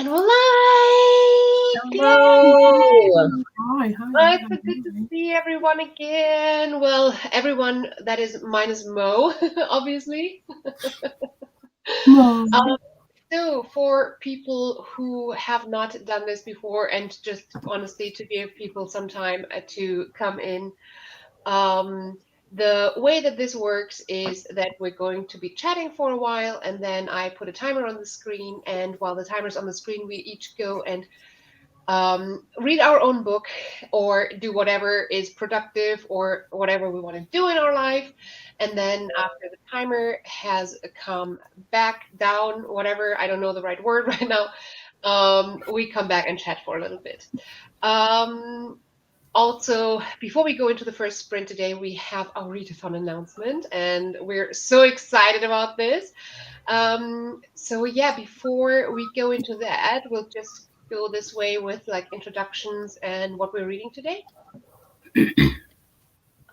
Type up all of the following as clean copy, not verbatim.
And we're live! Hello. Yay! Hi, it's so good to see everyone again. Well, everyone that is minus Mo, obviously. Mo. So, for people who have not done this before, and just honestly to give people some time to come in, the way that this works is that we're going to be chatting for a while, and then I put a timer on the screen, and while the timer's on the screen, we each go and read our own book or do whatever is productive or whatever we want to do in our life. And then after the timer has come back down, whatever, I don't know the right word right now, we come back and chat for a little bit. Also, before we go into the first sprint today, we have our readathon announcement, and we're so excited about this. So yeah, before we go into that, we'll just go this way with like introductions and what we're reading today.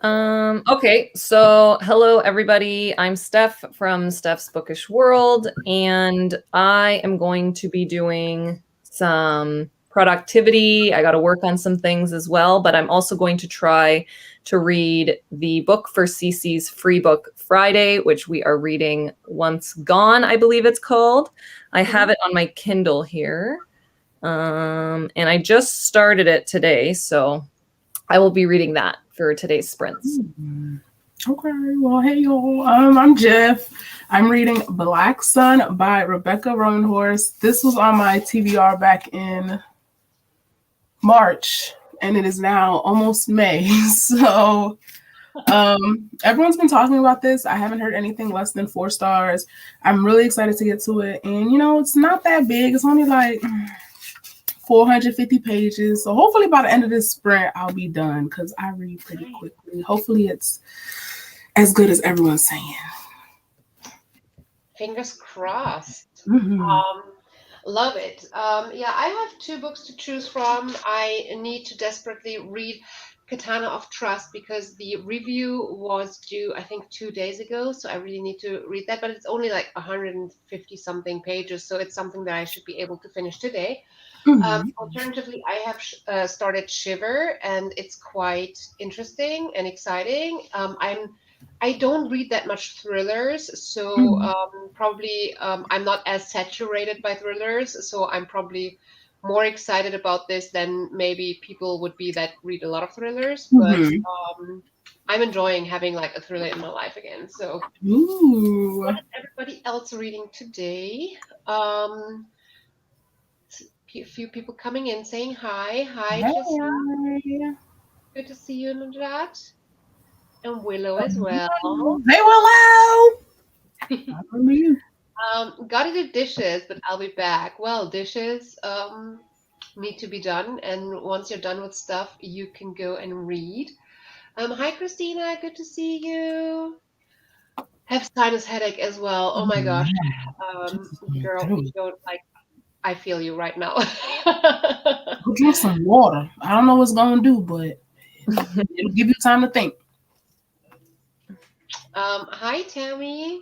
Okay, so hello everybody. I'm Steph from Steph's Bookish World, and I am going to be doing some productivity. I got to work on some things as well, but I'm also going to try to read the book for Cece's Free Book Friday, which we are reading Once Gone, I believe it's called. I have it on my Kindle here. And I just started it today, so I will be reading that for today's sprints. Okay, well, hey y'all. I'm Jeff. I'm reading Black Sun by Rebecca Roanhorse. This was on my TBR back in March, and it is now almost May. So everyone's been talking about this. I haven't heard anything less than 4 stars. I'm really excited to get to it. And, it's not that big. It's only like 450 pages. So hopefully by the end of this sprint, I'll be done because I read pretty quickly. Hopefully it's as good as everyone's saying. Fingers crossed. Mm-hmm. Love it. Yeah, I have 2 books to choose from. I need to desperately read Katana of Trust because the review was due, I think, 2 days ago. So I really need to read that. But it's only like 150 something pages. So it's something that I should be able to finish today. Alternatively, I have started Shiver, and it's quite interesting and exciting. I don't read that much thrillers, so probably I'm not as saturated by thrillers, so I'm probably more excited about this than maybe people would be that read a lot of thrillers. But I'm enjoying having like a thriller in my life again. So what is everybody else reading today? A few people coming in saying hi. Hi, Trista. Good to see you in the chat. And Willow as well. Hey, Willow! How are you? Gotta do dishes, but I'll be back. Well, dishes need to be done, and once you're done with stuff, you can go and read. Hi, Christina. Good to see you. Have sinus headache as well. Oh my gosh, girl, you don't like. I feel you right now. Go drink some water. I don't know what's gonna do, but it'll give you time to think. Hi, Tammy.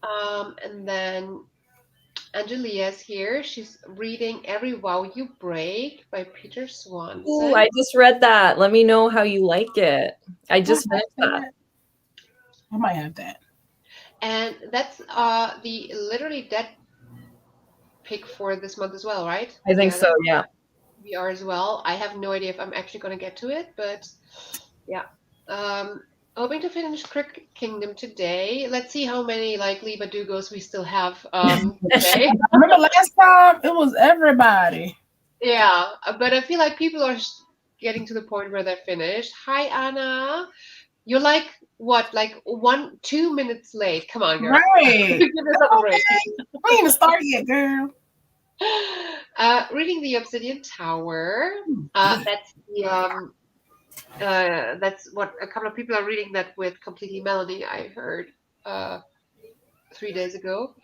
And then Angelia's here. She's reading Every Wow You Break by Peter Swanson. Ooh, I just read that. Let me know how you like it. I just finished that. I might have that. And that's the Literally Dead pick for this month as well, right? I think so, yeah. We are as well. I have no idea if I'm actually going to get to it, but yeah. Hoping to finish Crook Kingdom today. Let's see how many like Liba Dugos we still have today. Remember last time? It was everybody. Yeah, but I feel like people are getting to the point where they're finished. Hi, Anna. You're like, what, like 2 minutes late. Come on, girl. Right. Give yourself a break. We ain't even started yet, girl. Reading The Obsidian Tower. That's the that's what a couple of people are reading that with Completely Melanie, I heard 3 days ago.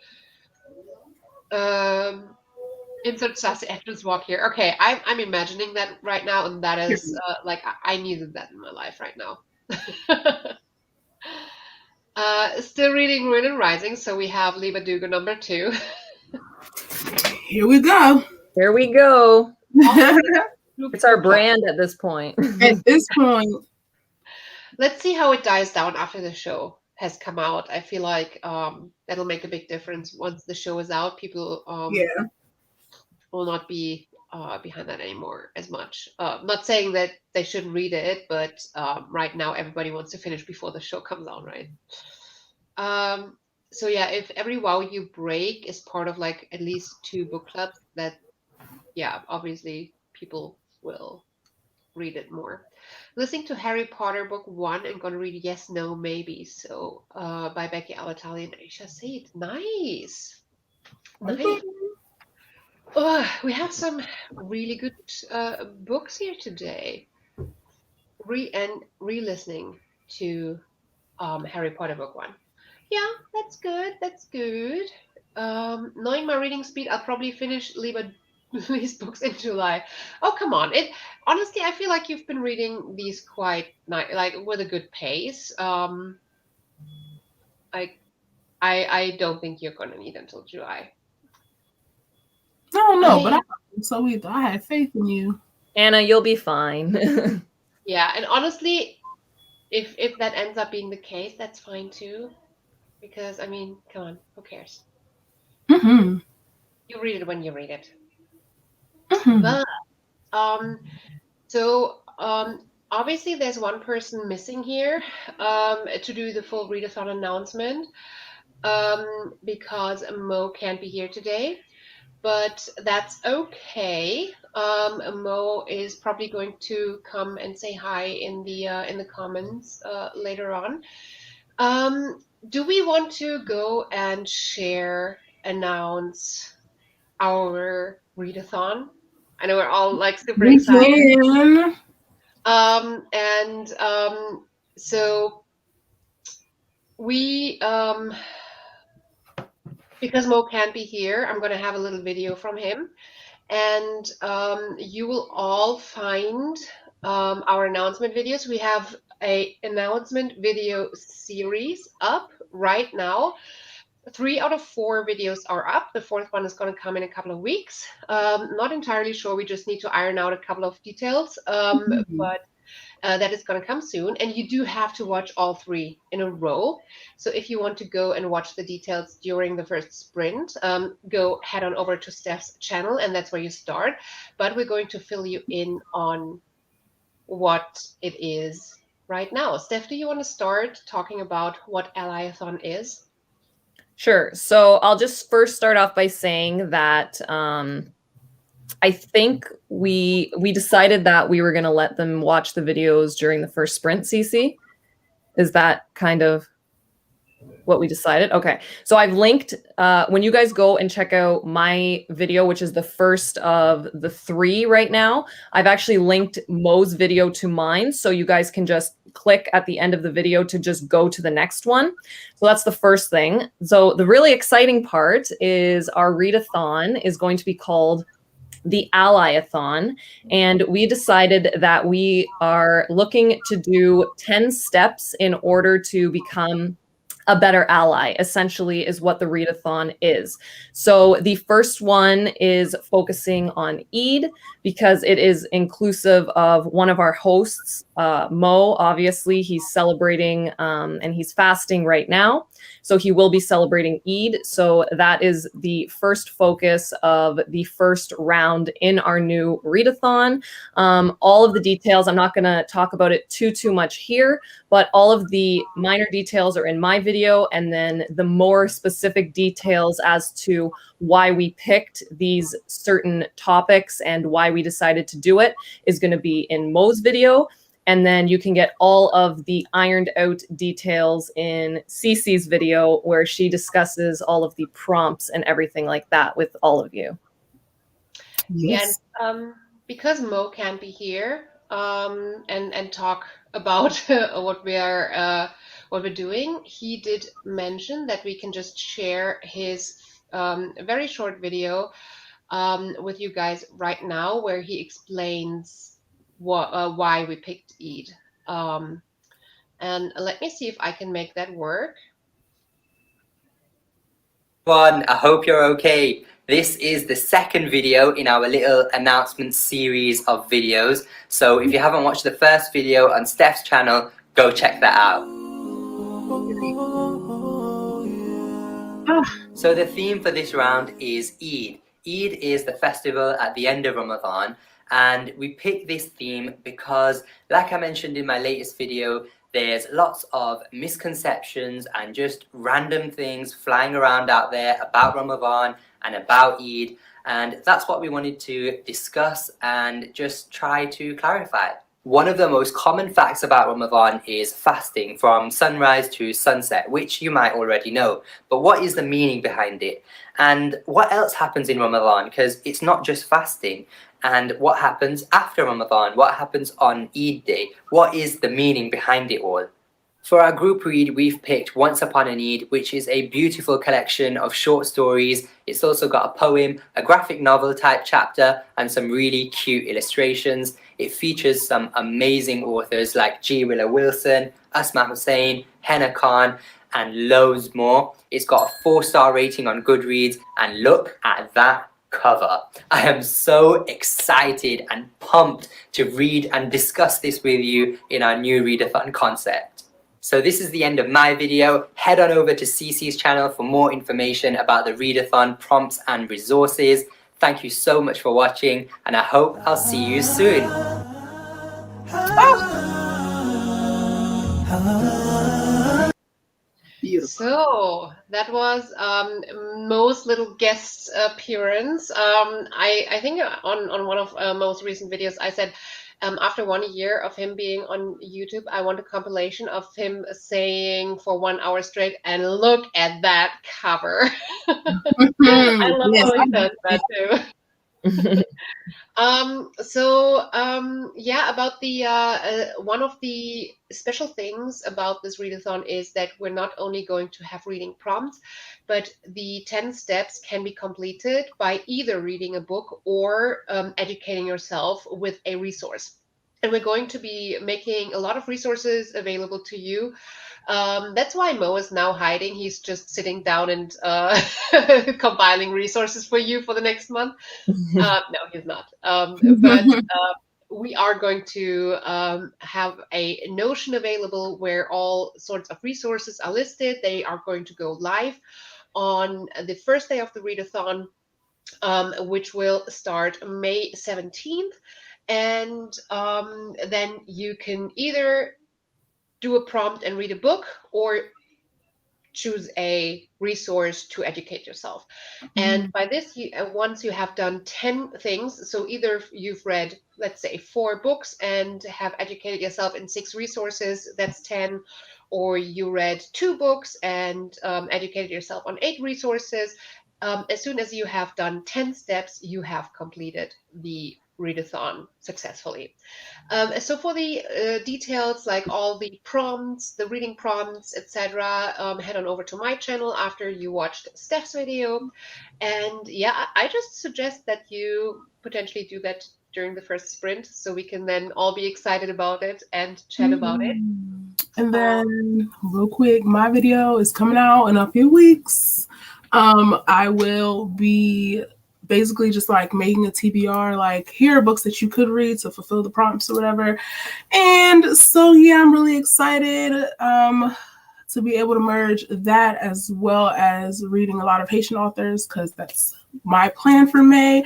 Insert sassy actress walk here. Okay, I'm imagining that right now, and that is like I needed that in my life right now. Still reading Ruin and Rising, so we have Liba Dugo number 2. Here we go. There we go. At It's our brand at this point. this point, Let's see how it dies down after the show has come out. I feel like that'll make a big difference once the show is out. People yeah. will not be behind that anymore as much. Not saying that they shouldn't read it, but right now everybody wants to finish before the show comes out, right? So yeah, if every wow you break is part of like at least 2 book clubs, that yeah, obviously people will read it more. Listening to Harry Potter book 1 and gonna read Yes, No, Maybe. So by Becky Alatali and Aisha Said. Nice. Nice. We have some really good books here today. Re-listening to Harry Potter book 1. Yeah, that's good. That's good. Knowing my reading speed, I'll probably finish Lee's books in July. Oh, come on! Honestly, I feel like you've been reading these quite like with a good pace. I don't think you're gonna need until July. No, but I think so either. I have faith in you, Anna. You'll be fine. Yeah, and honestly, if that ends up being the case, that's fine too. Because I mean, come on, who cares? Mm-hmm. You read it when you read it. Mm-hmm. But so obviously there's one person missing here to do the full readathon announcement because Mo can't be here today. But that's okay. Mo is probably going to come and say hi in the comments later on. Do we want to go and announce our readathon? I know we're all like super We excited. can. So we because Mo can't be here, I'm going to have a little video from him, and you will all find our announcement videos. We have a announcement video series up right now. 3 out of 4 videos are up. The 4th one is going to come in a couple of weeks. Not entirely sure. We just need to iron out a couple of details, but that is going to come soon. And you do have to watch all 3 in a row. So if you want to go and watch the details during the first sprint, go head on over to Steph's channel, and that's where you start. But we're going to fill you in on what it is right now. Steph, do you want to start talking about what Allyathon is? Sure. So I'll just first start off by saying that I think we decided that we were going to let them watch the videos during the first sprint, CC. Is that kind of what we decided? Okay. So I've linked, when you guys go and check out my video, which is the first of the 3 right now, I've actually linked Mo's video to mine. So you guys can just click at the end of the video to just go to the next one. So that's the first thing. So the really exciting part is our readathon is going to be called the Allyathon, and we decided that we are looking to do 10 steps in order to become a better ally, essentially, is what the readathon is. So the first one is focusing on Eid, because it is inclusive of one of our hosts, Mo. Obviously, he's celebrating and he's fasting right now. So he will be celebrating Eid. So that is the first focus of the first round in our new readathon. All of the details, I'm not going to talk about it too much here, but all of the minor details are in my video. And then the more specific details as to why we picked these certain topics and why we decided to do it is going to be in Mo's video. And then you can get all of the ironed out details in Cece's video, where she discusses all of the prompts and everything like that with all of you. Yes. And because Mo can't be here and talk about what we're doing, he did mention that we can just share his very short video with you guys right now, where he explains why we picked Eid. And let me see if I can make that work. Everyone, I hope you're okay. This is the second video in our little announcement series of videos. So if you haven't watched the first video on Steph's channel, go check that out. So the theme for this round is Eid. Eid is the festival at the end of Ramadan, and we picked this theme because, like I mentioned in my latest video, there's lots of misconceptions and just random things flying around out there about Ramadan and about Eid, and that's what we wanted to discuss and just try to clarify. One of the most common facts about Ramadan is fasting from sunrise to sunset, which you might already know. But what is the meaning behind it? And what else happens in Ramadan? Because it's not just fasting. And what happens after Ramadan? What happens on Eid Day? What is the meaning behind it all? For our group read, we've picked Once Upon an Eid, which is a beautiful collection of short stories. It's also got a poem, a graphic novel type chapter, and some really cute illustrations. It features some amazing authors like G. Willow Wilson, Asma Hussain, Henna Khan, and loads more. It's got a 4-star rating on Goodreads, and look at that cover. I am so excited and pumped to read and discuss this with you in our new readathon concept. So this is the end of my video. Head on over to Cece's channel for more information about the readathon prompts and resources. Thank you so much for watching, and I hope I'll see you soon. Beautiful. So that was Mo's little guest appearance. I think on one of Mo's recent videos, I said after 1 year of him being on YouTube, I want a compilation of him saying for 1 hour straight, and look at that cover. I love Yes, how he does that too. Yeah, about the one of the special things about this readathon is that we're not only going to have reading prompts, but the 10 steps can be completed by either reading a book or educating yourself with a resource. And we're going to be making a lot of resources available to you. That's why Mo is now hiding. He's just sitting down and compiling resources for you for the next month. No, he's not. But we are going to have a Notion available where all sorts of resources are listed. They are going to go live on the first day of the readathon, which will start May 17th. And then you can either do a prompt and read a book, or choose a resource to educate yourself. And by this, once you have done 10 things, so either you've read, let's say, 4 books and have educated yourself in 6 resources, that's 10, or you read 2 books and educated yourself on 8 resources, as soon as you have done 10 steps, you have completed the readathon successfully. So for the details, like all the prompts, the reading prompts, etc., head on over to my channel after you watched Steph's video. And yeah, I just suggest that you potentially do that during the first sprint, so we can then all be excited about it and chat about it. And then real quick, my video is coming out in a few weeks. I will be basically just like making a TBR, like here are books that you could read to fulfill the prompts or whatever. And so yeah, I'm really excited to be able to merge that as well as reading a lot of Haitian authors, because that's my plan for May.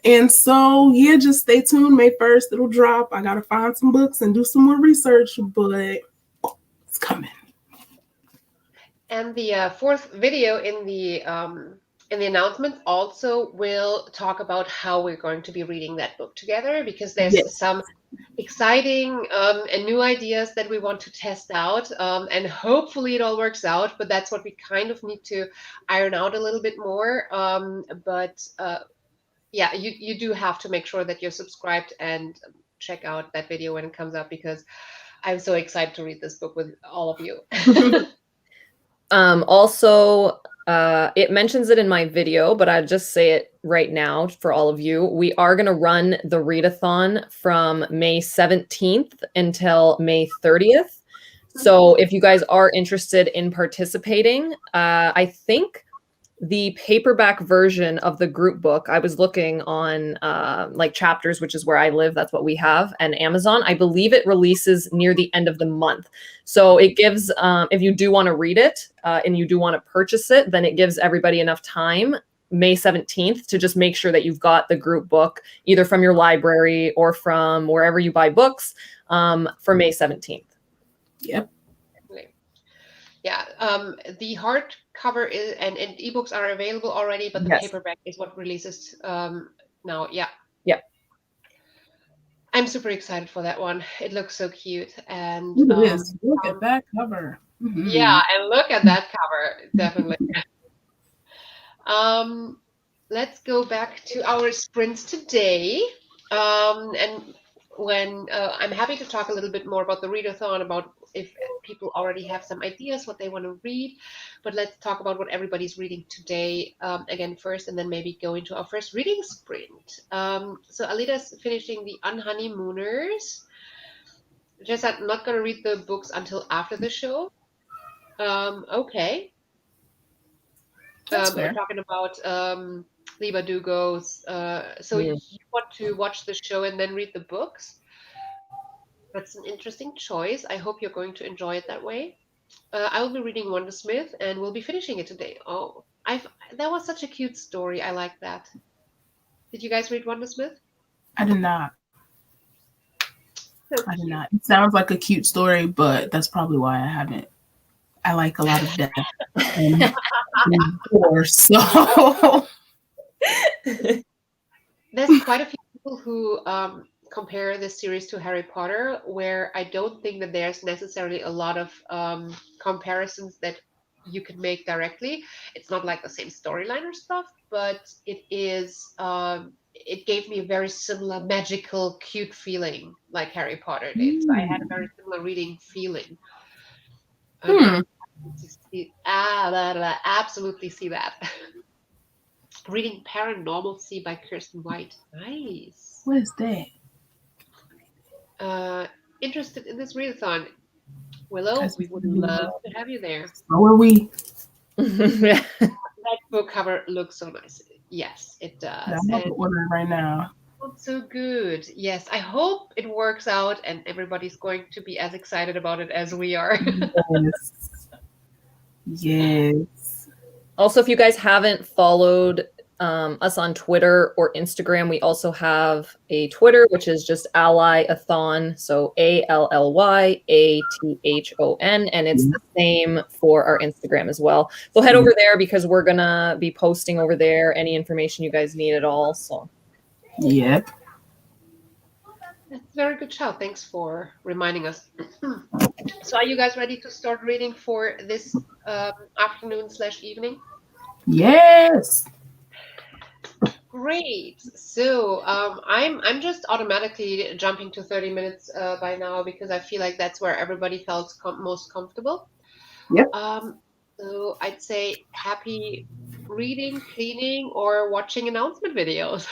And so yeah, just stay tuned. May 1st it'll drop. I gotta find some books and do some more research, but it's coming. And the fourth video in the announcement also will talk about how we're going to be reading that book together, because there's some exciting and new ideas that we want to test out, and hopefully it all works out, but that's what we kind of need to iron out a little bit more. Yeah, you do have to make sure that you're subscribed and check out that video when it comes out, because I'm so excited to read this book with all of you. Also, it mentions it in my video, but I'll just say it right now for all of you. We are going to run the readathon from May 17th until May 30th. So if you guys are interested in participating, I think the paperback version of the group book, I was looking on like Chapters, which is where I live. That's what we have, and Amazon. I believe it releases near the end of the month. So it gives, if you do want to read it and you do want to purchase it, then it gives everybody enough time, May 17th, to just make sure that you've got the group book either from your library or from wherever you buy books for May 17th. Yep. Yeah, the hardcover is and ebooks are available already, but the Yes. paperback is what releases now. Yeah. Yep. I'm super excited for that one. It looks so cute, and It is. Look at that cover. yeah, and look at that cover, definitely. Let's go back to our sprints today, and when I'm happy to talk a little bit more about the readathon, about if people already have some ideas what they want to read, but let's talk about what everybody's reading today again first, and then maybe go into our first reading sprint. So Alita's finishing the Unhoneymooners. Just I'm not going to read the books until after the show. Okay. That's We're fair. talking about Liba Dugo's. So you want to watch the show and then read the books? That's an interesting choice. I hope you're going to enjoy it that way. I will be reading Wonder Smith and we'll be finishing it today. Oh, that was such a cute story. I like that. Did you guys read Wonder Smith? I did not. So I did cute. not. It sounds like a cute story, but that's probably why I haven't. I like a lot of death and gore, so There's quite a few people who compare this series to Harry Potter, where I don't think that there's necessarily a lot of comparisons that you can make directly. It's not like the same storyline or stuff, but it is. It gave me a very similar magical, cute feeling like Harry Potter did. So I had a very similar reading feeling. And I absolutely see that. Reading Paranormalcy by Kirsten White. Nice. what is that? Interested in this readathon? Willow, we would love to have you there. So are we. That book cover looks so nice. Yes, it does. Yeah, I'm about to order it right now. Looks so good. Yes, I hope it works out and everybody's going to be as excited about it as we are. Yes. Yes. Also, if you guys haven't followed us on Twitter or Instagram, we also have a Twitter, which is just Allyathon. So ALLYATHON. And it's the same for our Instagram as well. So head over there because we're going to be posting over there any information you guys need at all. So, Yep. That's a very good shout. Thanks for reminding us. So are you guys ready to start reading for this afternoon/evening? Yes. Great. So I'm just automatically jumping to 30 minutes by now because I feel like that's where everybody felt most comfortable. Yep. So I'd say happy reading, cleaning, or watching announcement videos.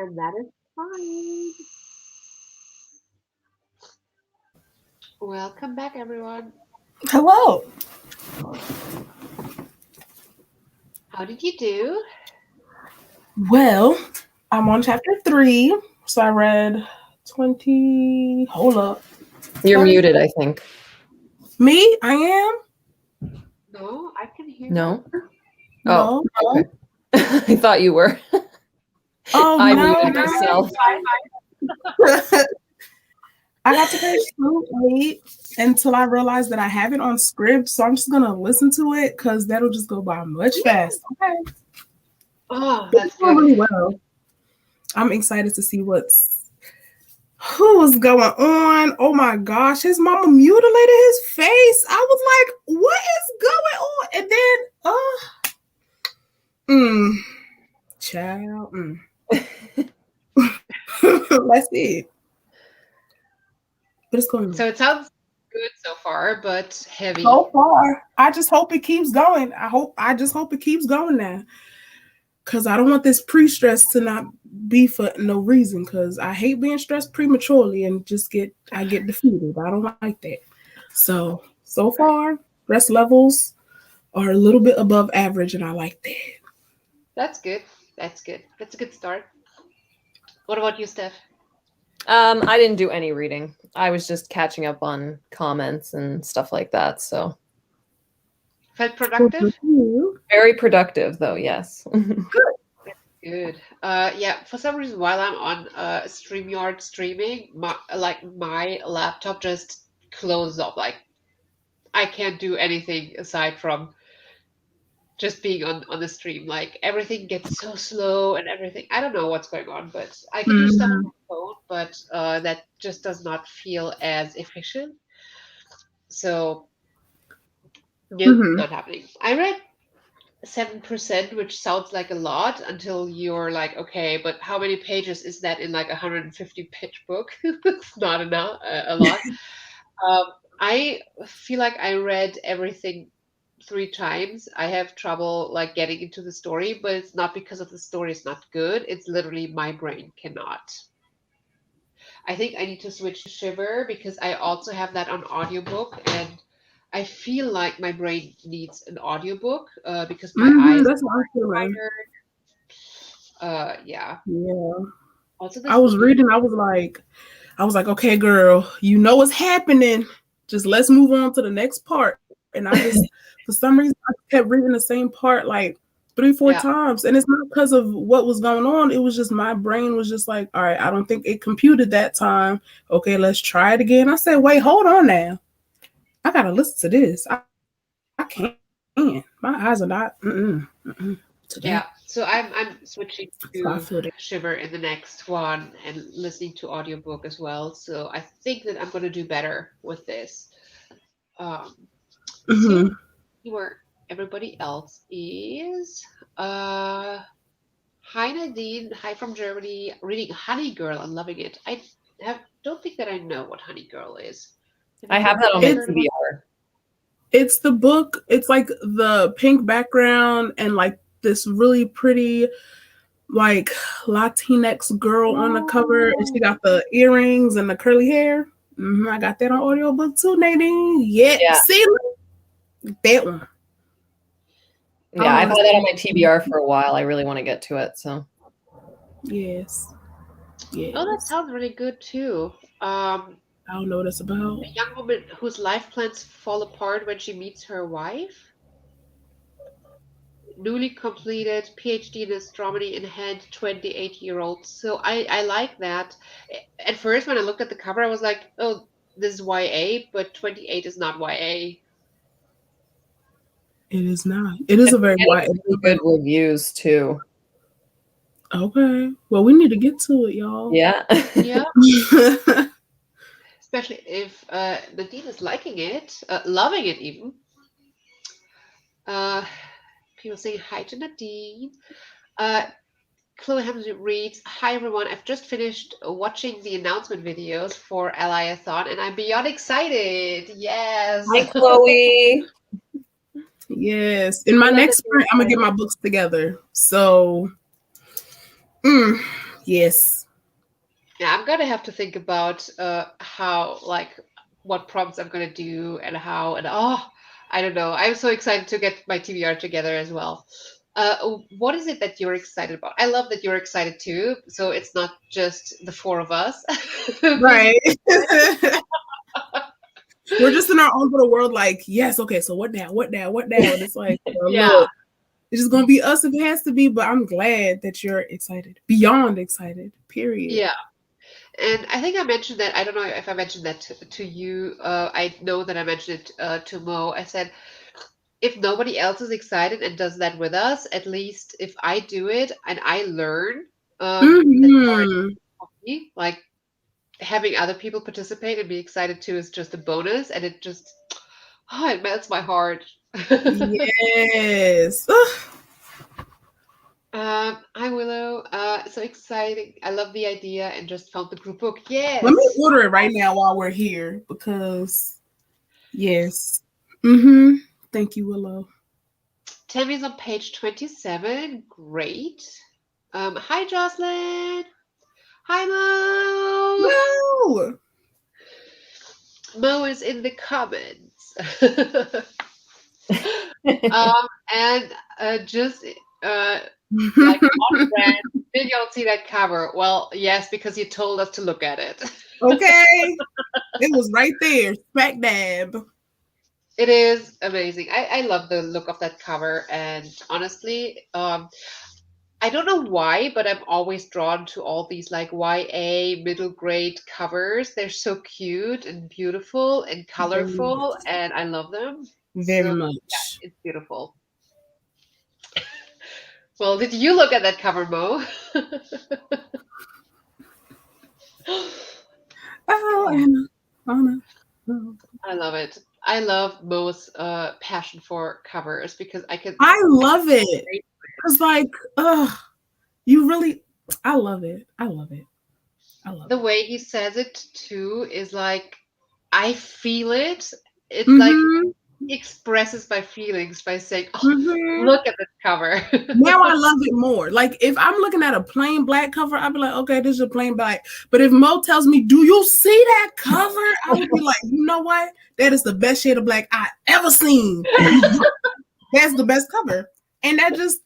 And that is fine. Welcome back, everyone. Hello. How did you do? Well, I'm on chapter 3. So I read 20. Hold up. You're 20. muted, I think. Me? I am? No, I can hear. No? No. Oh, okay. I thought you were. Oh, I no. muted myself. I got to page 2:08 until I realized that I have it on script. So I'm just going to listen to it because that'll just go by much faster. Okay. Oh, that's Doing good. really well. I'm excited to see who's going on. Oh my gosh, his mama mutilated his face. I was like, what is going on? And then child, let's see. But it's going So it sounds good so far, but heavy. so far. I just hope it keeps going. I just hope it keeps going now. Cause I don't want this pre-stress to not be for no reason. Cause I hate being stressed prematurely and I get defeated. I don't like that. So far, stress levels are a little bit above average, and I like that. That's good. That's good. That's a good start. What about you, Steph? I didn't do any reading. I was just catching up on comments and stuff like that. So Felt productive? very productive, though. Yes. Good. Yeah, for some reason, while I'm on StreamYard streaming, my laptop just closes off. Like, I can't do anything aside from just being on the stream. Like, everything gets so slow and everything. I don't know what's going on, but I can do stuff on my phone, but that just does not feel as efficient. So, no, not happening. I read 7%, which sounds like a lot until you're like, okay, but how many pages is that in like a 150-page book? It's not enough, a lot. I feel like I read everything 3 times. I have trouble like getting into the story, but it's not because of the story is not good. It's literally my brain cannot. I think I need to switch to Shiver because I also have that on audiobook, and I feel like my brain needs an audiobook because my eyes That's what are I'm feeling. tired. Yeah. Yeah. Also, I was reading. I was like, okay, girl, you know what's happening. Just let's move on to the next part. And I just, for some reason, I kept reading the same part like 3-4 times. And it's not because of what was going on. It was just my brain was just like, all right, I don't think it computed that time. Okay, let's try it again. I said, wait, hold on now. I got to listen to this. I can't. My eyes are not. Today. Yeah. So I'm switching So I to feel that. Shiver in the next one and listening to audiobook as well. So I think that I'm going to do better with this. See where everybody else is. Hi Nadine. Hi from Germany. Reading Honey Girl and loving it. I don't think that I know what Honey Girl is. I have that on my TBR. It's the book. It's like the pink background and like this really pretty like Latinx girl on the cover, and she got the earrings and the curly hair. I got that on audiobook too, Nadine. Yeah. See that one. Yeah, I've had that on my TBR for a while. I really want to get to it. So yes. Oh, that sounds really good too. I don't know what it's about. A young woman whose life plans fall apart when she meets her wife. Newly completed PhD in astronomy in hand, 28-year-old. So I like that. At first, when I looked at the cover, I was like, oh, this is YA, but 28 is not YA. It is not. It is a very wide. Good reviews too. Okay. Well, we need to get to it, y'all. Yeah. Yeah. Especially if Nadine is liking it, loving it even. People saying hi to Nadine. Chloe Hamilton reads, hi everyone, I've just finished watching the announcement videos for Ally-a-thon and I'm beyond excited. Yes. Hi, Chloe. Yes. In my next sprint, I'm going to get my books together. So, Yes. Yeah, I'm gonna have to think about how, like, what prompts I'm gonna do and how, and I don't know. I'm so excited to get my TBR together as well. What is it that you're excited about? I love that you're excited too. So it's not just the four of us being. Right. We're just in our own little world, like, yes, okay, so what now? What now? What now? And it's like, Yeah. look, it's just gonna be us if it has to be, but I'm glad that you're excited. Beyond excited. Period. Yeah. And I think I mentioned that. I don't know if I mentioned that to you. I know that I mentioned it to Mo. I said, if nobody else is excited and does that with us, at least if I do it and I learn, that's already Mm-hmm. for me. Like, having other people participate and be excited too is just a bonus, and it just, it melts my heart. Yes. Hi Willow. So exciting. I love the idea and just found the group book. Yes. Let me order it right now while we're here because, yes. Mm-hmm. Thank you, Willow. Tammy's on page 27. Great. Hi Jocelyn. Hi Mo. No. Mo is in the comments. And just like on brand, did y'all see that cover? Well, yes, because you told us to look at it. Okay. It was right there, smack dab. It is amazing. I love the look of that cover, and honestly, I don't know why, but I'm always drawn to all these like YA middle grade covers. They're so cute and beautiful and colorful, and I love them. Very So much. yeah, it's beautiful. Well, did you look at that cover, Mo? Oh, Anna. Anna. Oh. I love it. I love Mo's passion for covers because I love it. It's like, you really, I love it. I love it. I love the it. way he says it too is like, I feel it. It's like Mm-hmm. he expresses my feelings by saying, Mm-hmm. look at this cover. Now I love it more. Like if I'm looking at a plain black cover, I'd be like, okay, this is a plain black. But if Mo tells me, do you see that cover? I would be like, you know what? That is the best shade of black I ever seen. That's the best cover. And he just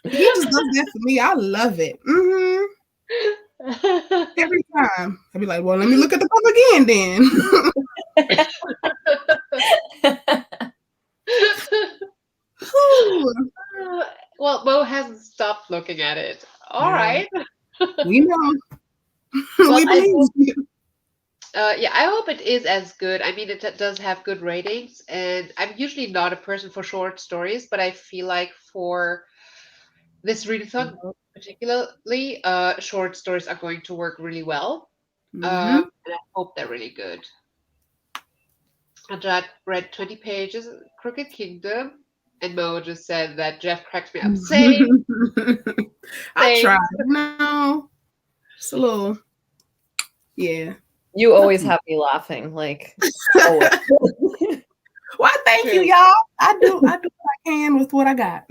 does that for me. I love it. Mm-hmm. Every time. I'd be like, well, let me look at the cover again then. Well, Mo hasn't stopped looking at it. All right. We know. Well, we believe you. Yeah, I hope it is as good. I mean, it does have good ratings, and I'm usually not a person for short stories, but I feel like for this readathon particularly, short stories are going to work really well. Mm-hmm. And I hope they're really good. I read 20 pages of Crooked Kingdom, and Mo just said that Jeff cracks me up. Same. I tried. No. Just a little. Yeah. You always have me laughing, like always. Well, thank you, y'all. I do what I can with what I got.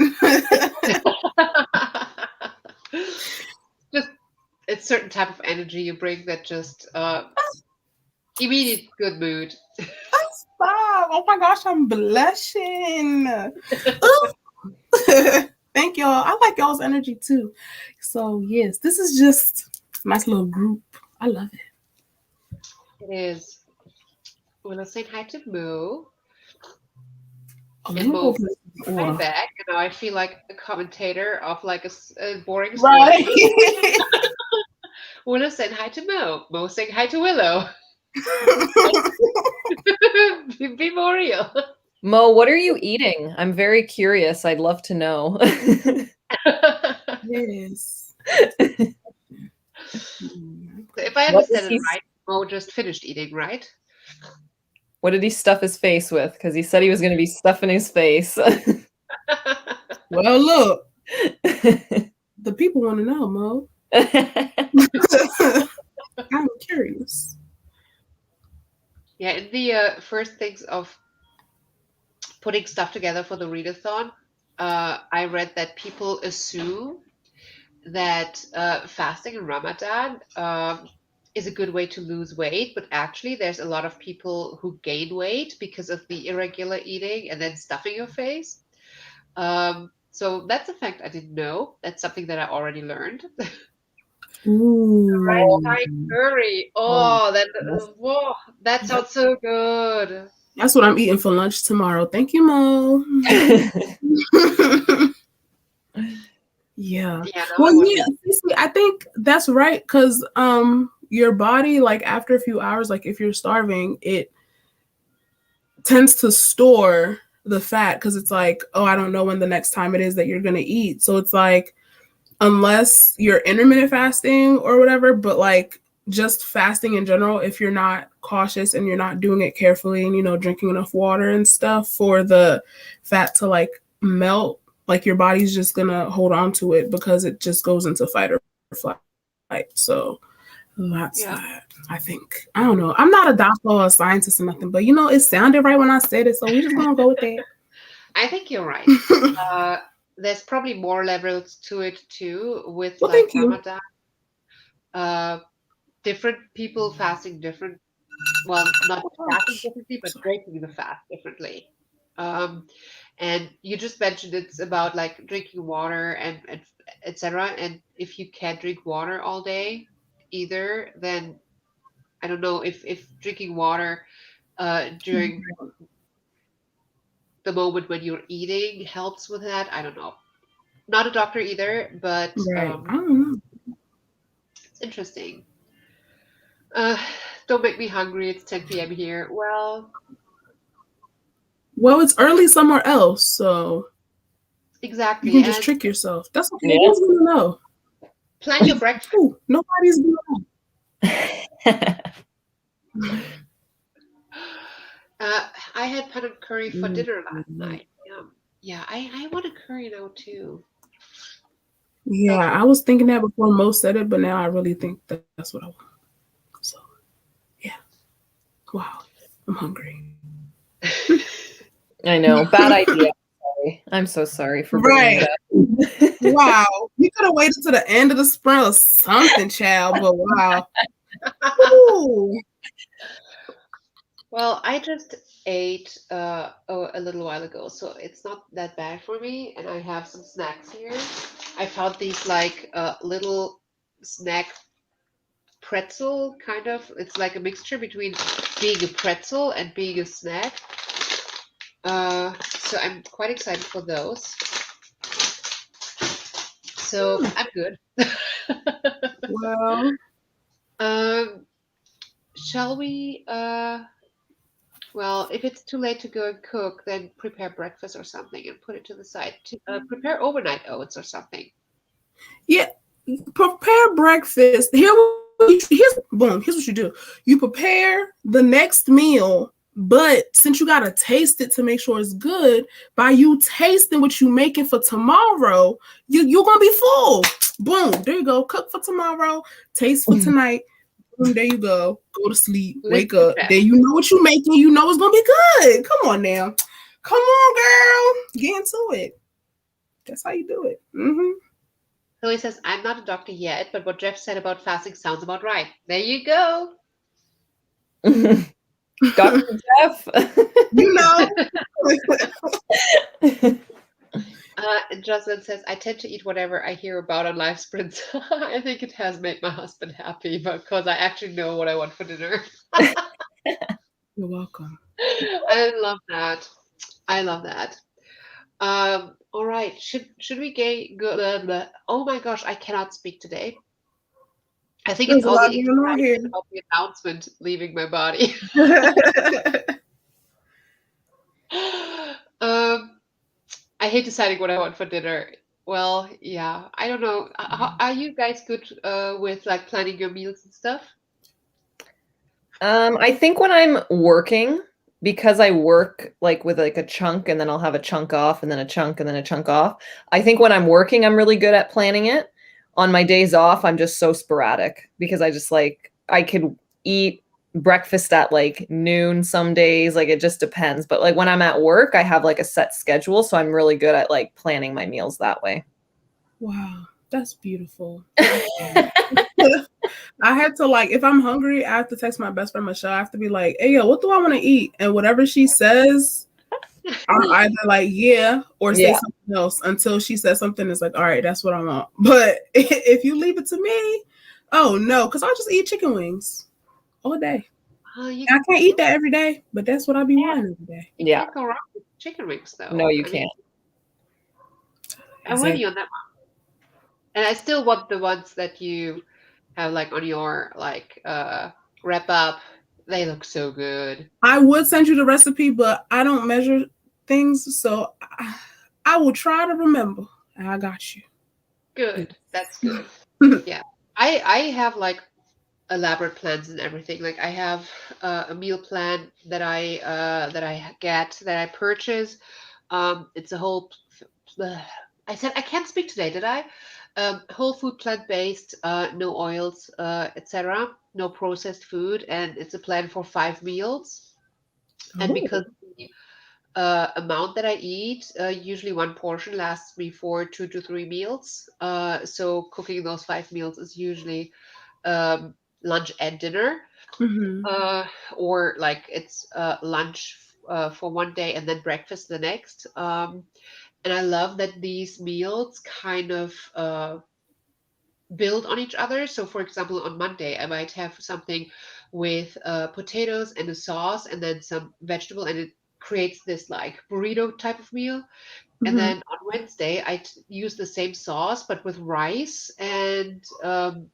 Just a certain type of energy you bring that just immediate good mood. Stop. Oh my gosh, I'm blushing. Thank y'all. I like y'all's energy too. So yes, this is just a nice little group. I love it. It is. Well, let's say hi to Mo. And Mo right back. And now I feel like a commentator of like a boring story. Right. Willow saying hi to Mo. Mo saying hi to Willow. Be more real. Mo, what are you eating? I'm very curious. I'd love to know. Yes. If I understand it right, Mo just finished eating, right? What did he stuff his face with? Because he said he was going to be stuffing his face. Well, look. The people want to know, Mo. I'm curious. Yeah, in the first things of putting stuff together for the readathon, I read that people assume that fasting in Ramadan is a good way to lose weight, but actually there's a lot of people who gain weight because of the irregular eating and then stuffing your face. So that's a fact I didn't know. That's something that I already learned. Ooh. Thai curry. Oh, whoa, that sounds so good. That's what I'm eating for lunch tomorrow. Thank you, Mo. Yeah. Yeah, now I Well, want yeah, see, I think that's right, because your body, like after a few hours, like if you're starving, it tends to store the fat because it's like, oh, I don't know when the next time it is that you're gonna eat. So it's like, unless you're intermittent fasting or whatever, but like just fasting in general, if you're not cautious and you're not doing it carefully and, you know, drinking enough water and stuff for the fat to like melt, like your body's just gonna hold on to it because it just goes into fight or flight. So that's that. I think. I don't know. I'm not a doctor or a scientist or nothing, but you know, it sounded right when I said it, so we're just gonna go with that. I think you're right. There's probably more levels to it too, with Well, like thank you. Ramadan. Different people fasting different. Well, not fasting differently, but breaking the fast differently. And you just mentioned it's about like drinking water and etc. And if you can't drink water all day either, then I don't know if drinking water during the moment when you're eating helps with that. I don't know. Not a doctor either, but Right. I don't know. it's interesting. Don't make me hungry. It's 10 p.m. here. Well, Well, it's early somewhere else, so exactly. you can just And trick yourself. That's okay. Yeah. Nobody's gonna know. plan your breakfast. Ooh, nobody's gonna know. I had panad curry for dinner last night. Yeah, I want a curry now too. Yeah, I was thinking that before Mo said it, but now I really think that's what I want. So, yeah. Wow, I'm hungry. I know. Bad idea. Sorry. I'm so sorry for bringing it up. Wow. You could have waited to the end of the sprint or something, child, but wow. Ooh. Well, I just ate a little while ago, so it's not that bad for me. And I have some snacks here. I found these like little snack pretzel kind of. It's like a mixture between being a pretzel and being a snack. So I'm quite excited for those. So I'm good. Well, Shall we? Well, if it's too late to go and cook, then prepare breakfast or something and put it to the side. Prepare overnight oats or something. yeah, prepare breakfast. Here's what you do. You prepare the next meal, but since you gotta taste it to make sure it's good, by you tasting what you making for tomorrow, you're gonna be full. Boom, there you go. Cook for tomorrow, taste for tonight. Boom, there you go. Go to sleep, wake up. Then you know what you're making. You know it's gonna be good. Come on now. Come on, girl. Get into it. That's how you do it. So he says, I'm not a doctor yet, but what Jeff said about fasting sounds about right. There you go. Dr. Jeff. You know. Jocelyn says, I tend to eat whatever I hear about on live sprints. I think it has made my husband happy because I actually know what I want for dinner. You're welcome. I love that. I love that. All right. Should we go? Oh my gosh, I cannot speak today. I think There's it's a all lot the going on here. excitement of the announcement leaving my body. I hate deciding what I want for dinner. Well, yeah, I don't know. Are you guys good with like planning your meals and stuff? I think when I'm working, because I work like with like a chunk and then I'll have a chunk off and then a chunk and then a chunk off. I think when I'm working, I'm really good at planning it. On my days off, I'm just so sporadic because I just like, I could eat breakfast at like noon some days. Like it just depends. But like when I'm at work, I have like a set schedule. So I'm really good at like planning my meals that way. Wow. That's beautiful. I had to, like, if I'm hungry, I have to text my best friend Michelle. I have to be like, hey, yo, what do I want to eat? And whatever she says, I'll either like, yeah, or say something else until she says something that's like, all right, that's what I want. But if you leave it to me, oh no, because I'll just eat chicken wings all day. I can't eat that every day, but that's what I be wanting every day. You can't go wrong with chicken wings, though. No, you can't. I'm with you on that one. And I still want the ones that you have like on your like wrap up. They look so good. I would send you the recipe, but I don't measure things, so I will try to remember. I got you. Good. That's good. Yeah. I have like elaborate plans and everything. Like I have a meal plan that I purchase. It's a whole. I said I can't speak today, did I? Whole food, plant-based, no oils, etc. No processed food, and it's a plan for 5 meals. And because the amount that I eat, usually one portion lasts me for 2 to 3 meals. So cooking those 5 meals is usually lunch and dinner, or like it's lunch for one day and then breakfast the next. And I love that these meals kind of build on each other. So, for example, on Monday, I might have something with potatoes and a sauce and then some vegetable, and it creates this like burrito type of meal. And then on Wednesday, I use the same sauce, but with rice and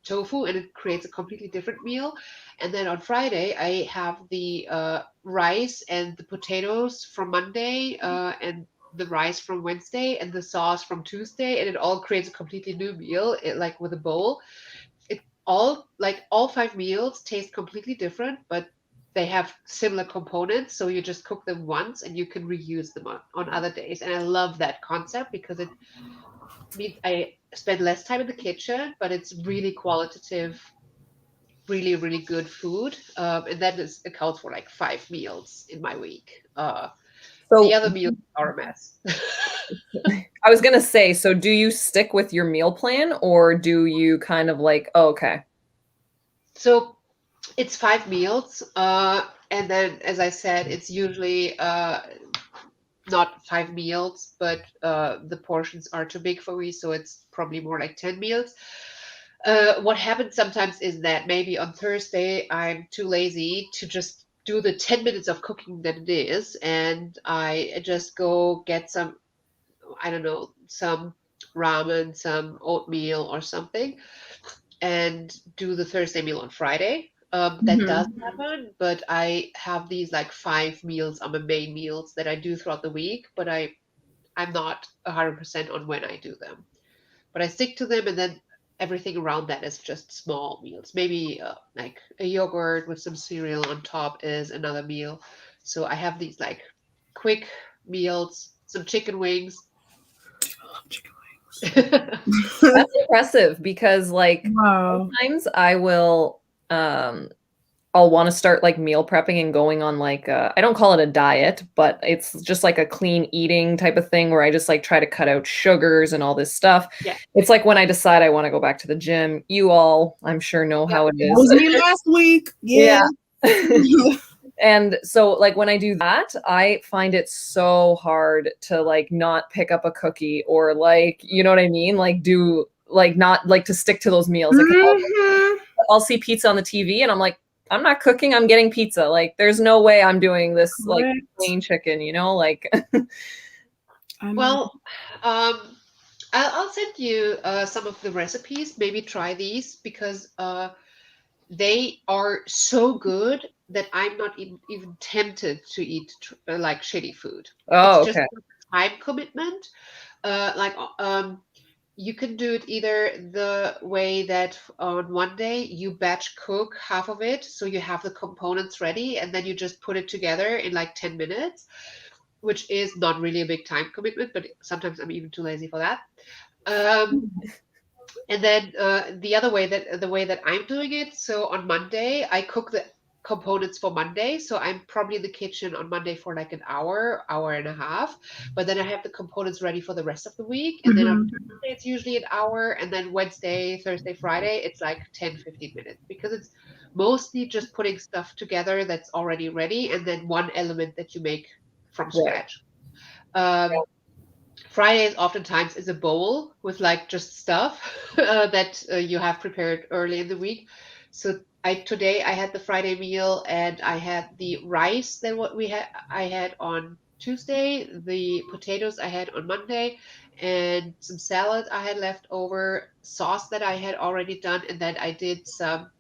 tofu, and it creates a completely different meal. And then on Friday, I have the rice and the potatoes from Monday, and the rice from Wednesday, and the sauce from Tuesday, and it all creates a completely new meal, like with a bowl. It all 5 meals taste completely different, but they have similar components, so you just cook them once and you can reuse them on other days. And I love that concept because it means I spend less time in the kitchen, but it's really qualitative, really, really good food. And that accounts for like 5 meals in my week. The other meals are a mess. I was going to say, so do you stick with your meal plan, or do you kind of like, oh, okay. So it's 5 meals. And then, as I said, it's usually not 5 meals, but the portions are too big for me. So it's probably more like 10 meals. What happens sometimes is that maybe on Thursday, I'm too lazy to just do the 10 minutes of cooking that it is. And I just go get some, I don't know, some ramen, some oatmeal or something, and do the Thursday meal on Friday. That does happen, but I have these like 5 meals on my main meals that I do throughout the week, but I'm not 100% on when I do them. But I stick to them, and then everything around that is just small meals. Maybe like a yogurt with some cereal on top is another meal. So I have these like quick meals, some chicken wings. That's impressive because like sometimes I will I'll want to start like meal prepping and going on like I don't call it a diet, but it's just like a clean eating type of thing where I just like try to cut out sugars and all this stuff. Yeah. It's like when I decide I want to go back to the gym, you all I'm sure know how it is. That was me last week. Yeah. And so like when I do that, I find it so hard to like not pick up a cookie or like, you know what I mean? Like do like not like to stick to those meals. Like I'll see pizza on the TV and I'm like, I'm not cooking, I'm getting pizza. Like there's no way I'm doing this like plain chicken, you know, like. Well, I'll send you some of the recipes. Maybe try these because they are so good that I'm not even tempted to eat like shitty food. Oh, it's just okay. a time commitment. You can do it either the way that on one day you batch cook half of it, so you have the components ready, and then you just put it together in like 10 minutes, which is not really a big time commitment, but sometimes I'm even too lazy for that. And then the way that I'm doing it, so on Monday I cook components for Monday. So I'm probably in the kitchen on Monday for like an hour, hour and a half. But then I have the components ready for the rest of the week. And then on Mhm. Tuesday, it's usually an hour. And then Wednesday, Thursday, Friday, it's like 10, 15 minutes because it's mostly just putting stuff together that's already ready and then one element that you make from Right. scratch. Fridays oftentimes is a bowl with like just stuff that you have prepared early in the week. So today I had the Friday meal and I had the rice that what we had I had on Tuesday, the potatoes I had on Monday, and some salad I had left over, sauce that I had already done, and then I did some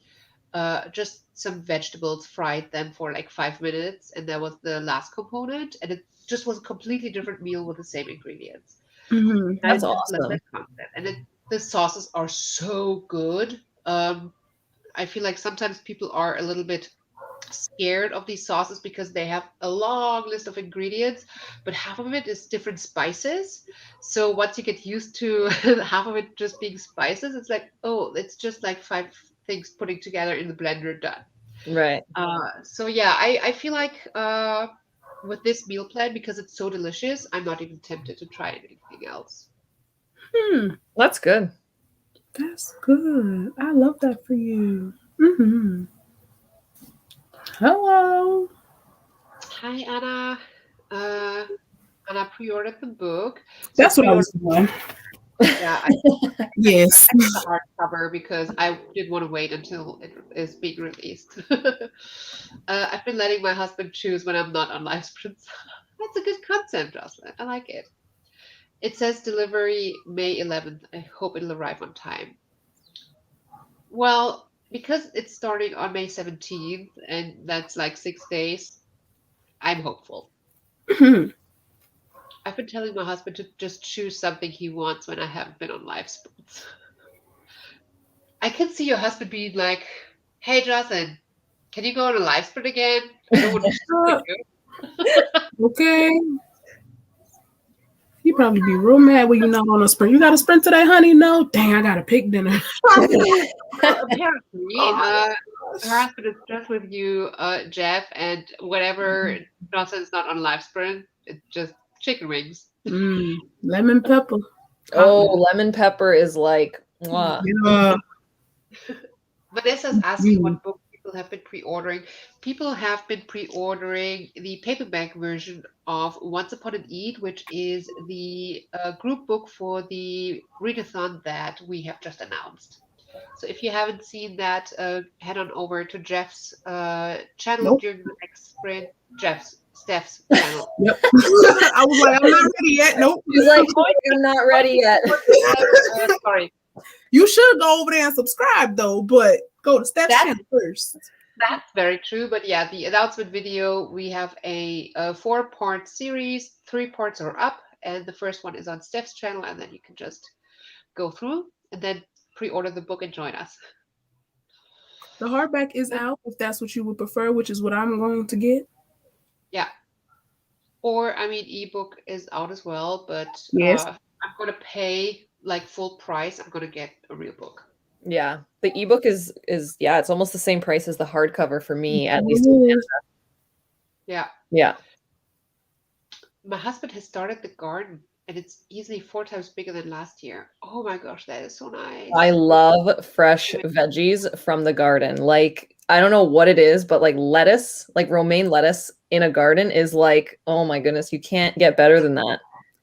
just some vegetables, fried them for like 5 minutes, and that was the last component. And it just was a completely different meal with the same ingredients. Mhm. I That's just love awesome. that concept, and the sauces are so good. I feel like sometimes people are a little bit scared of these sauces because they have a long list of ingredients, but half of it is different spices. So once you get used to half of it just being spices, it's like, oh, it's just like 5 things putting together in the blender done. Right. So yeah, I feel like with this meal plan, because it's so delicious, I'm not even tempted to try anything else. Hmm. That's good. That's good. I love that for you. Mm-hmm. Hello. Hi, Anna. Anna pre-ordered the book. So That's what I pre-order, was doing. yeah, I Yes. got the hardcover because I didn't want to wait until it is being released. I've been letting my husband choose when I'm not on live sprints. That's a good concept, Jocelyn. I like it. It says delivery May 11th. I hope it'll arrive on time. Well, because it's starting on May 17th, and that's like 6 days, I'm hopeful. Mhm. I've been telling my husband to just choose something he wants when I haven't been on live sprints. I can see your husband being like, "Hey, Jocelyn, can you go on a live sprint again? I don't want to Uh, with you." okay. You probably be real mad when you're not on a sprint. You got a sprint today, honey? No. Dang, I got to pick dinner. Well, apparently, Oh my her gosh. husband is just with you, Jeff, and whenever Jocelyn's not on live sprint, it's just chicken wings. Lemon pepper. Hot Oh, one. lemon pepper is like, mwah. Yeah. Vanessa's asking Mm. what book people have been pre-ordering. People have been pre-ordering the paperback version of Once Upon an Eid, which is the group book for the readathon that we have just announced. So if you haven't seen that, head on over to Jeff's channel Nope. during the next sprint. Steph's channel. Yep. I was like, I'm not ready yet. Nope. She's like, I'm not ready yet. Sorry. You should go over there and subscribe though, but go to Steph's That's channel first. That's very true. But yeah, the announcement video, we have a 4-part series. 3 parts are up, and the first one is on Steph's channel, and then you can just go through and then pre-order the book and join us. The hardback is out if that's what you would prefer, which is what I'm going to get. Yeah. Or, I mean, ebook is out as well, but Yes. I'm going to pay like full price. I'm going to get a real book. Yeah. The ebook is yeah, it's almost the same price as the hardcover for me, at least. Yeah. Yeah. My husband has started the garden, and it's easily 4 times bigger than last year. Oh my gosh, that is so nice. I love fresh veggies from the garden. Like, I don't know what it is, but like lettuce, like romaine lettuce in a garden is like, oh my goodness, you can't get better than that.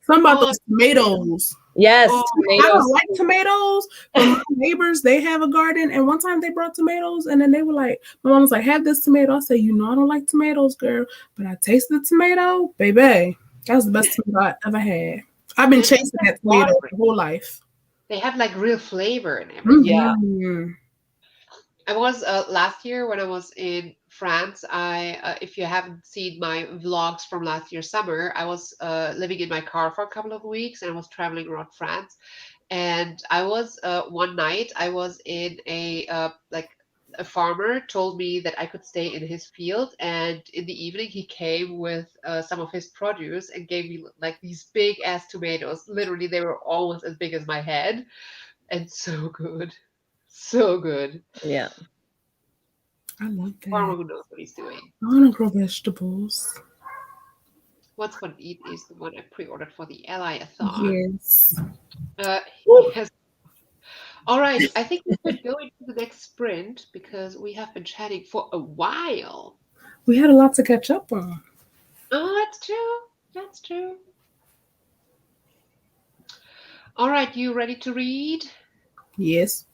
Something about Oh, those tomatoes. Yes, Oh, I tomatoes. don't like tomatoes, but my neighbors, they have a garden, and one time they brought tomatoes, and then they were like, my mom was like, have this tomato. I said, you know, I don't like tomatoes, girl, but I tasted the tomato, baby. That was the best tomato I ever had. I've been And chasing that tomato my whole life. they have like real flavor and everything. Yeah. Mhm. I was last year when I was in France. If you haven't seen my vlogs from last year summer, I was living in my car for a couple of weeks and I was traveling around France. And I was one night I was in a farmer told me that I could stay in his field, and in the evening he came with some of his produce and gave me like these big ass tomatoes. Literally, they were almost as big as my head, and so good, so good. Yeah. I love Or that. who knows what he's doing. I want to grow vegetables. What's Fun Eat is the one I pre-ordered for the Ally-a-thon. Yes. Woo. Yes. All right, I think we should go into the next sprint because we have been chatting for a while. We had a lot to catch up on. Oh, that's true. That's true. All right, you ready to read? Yes.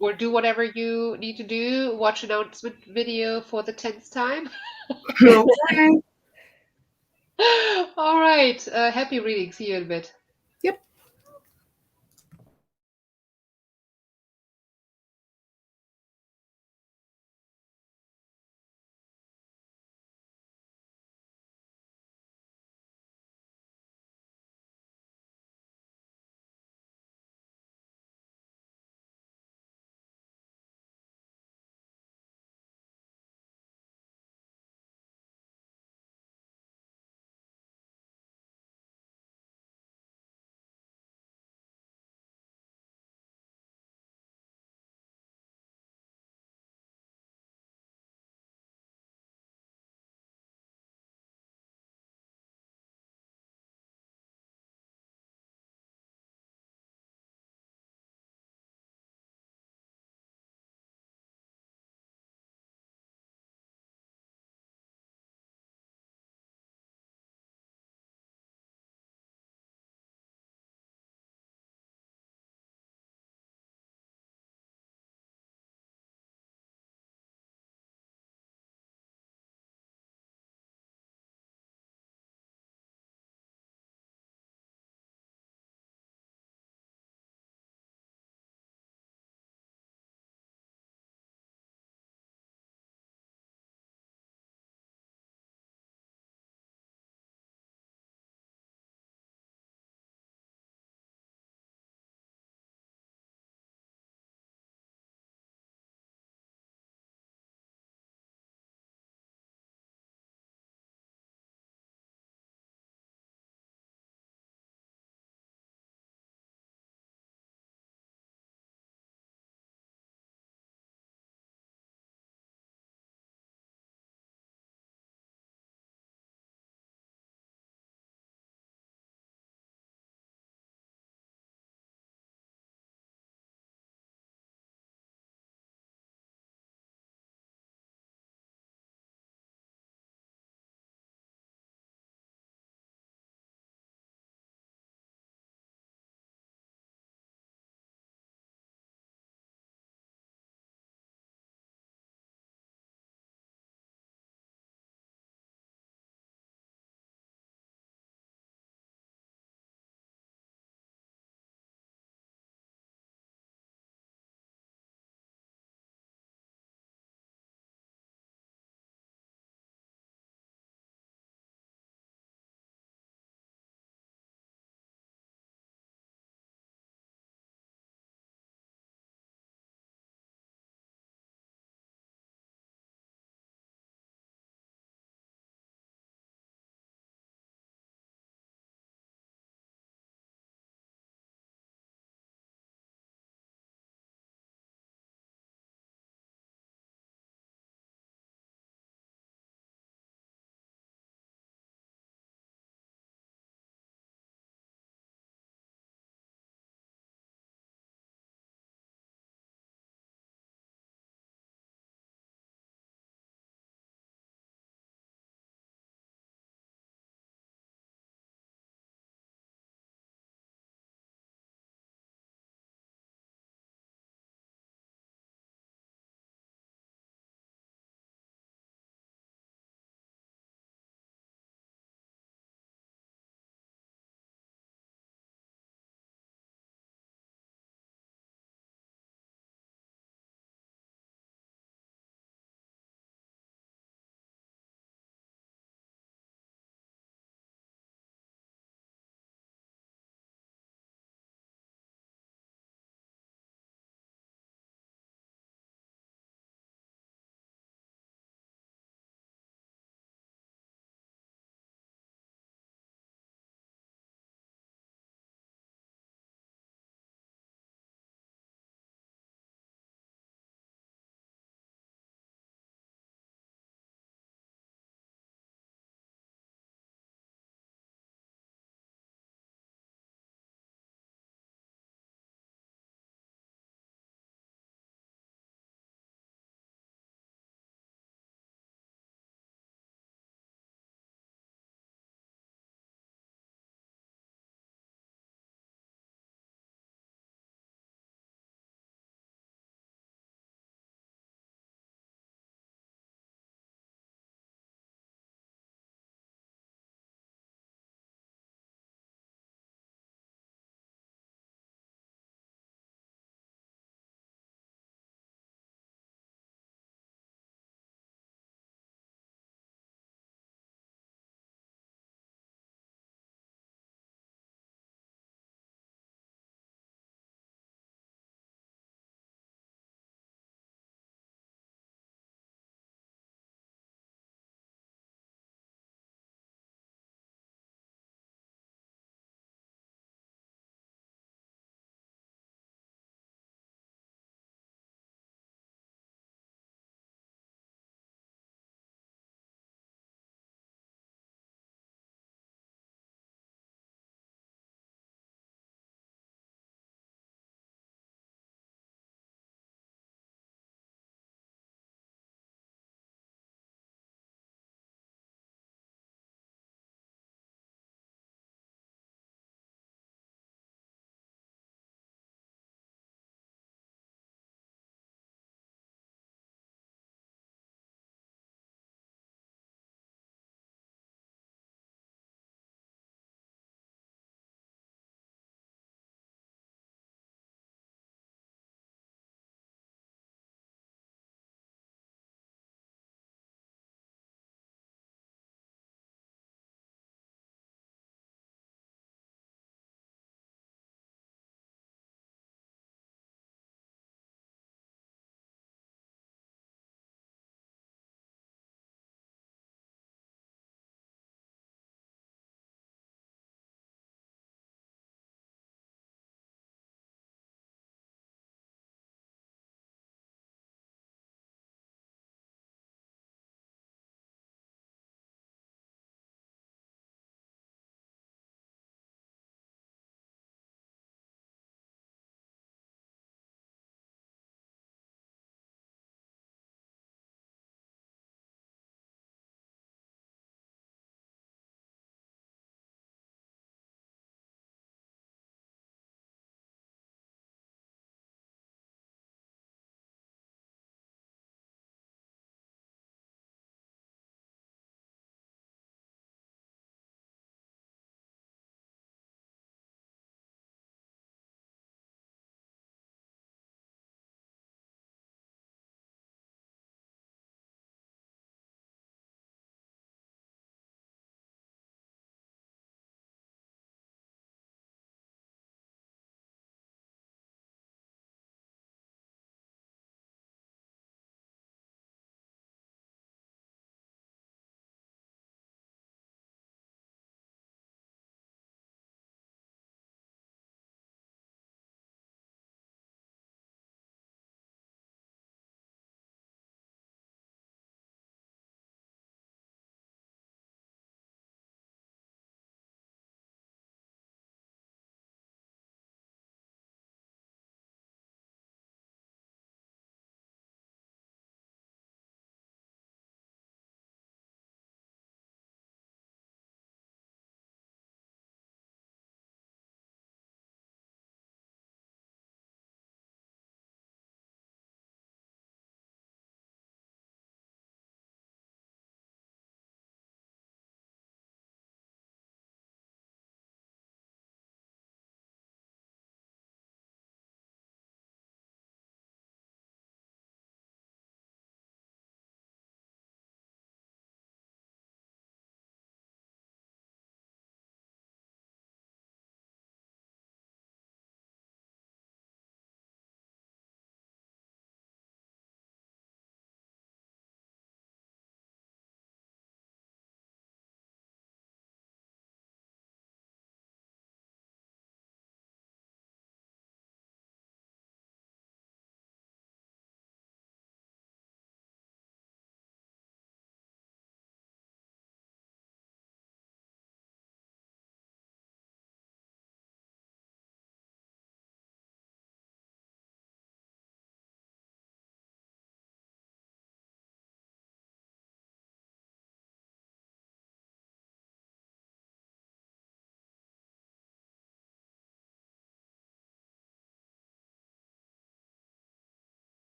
Or do whatever you need to do? Watch announcement video for the 10th time? Okay. All right, happy reading. See you in a bit. Yep.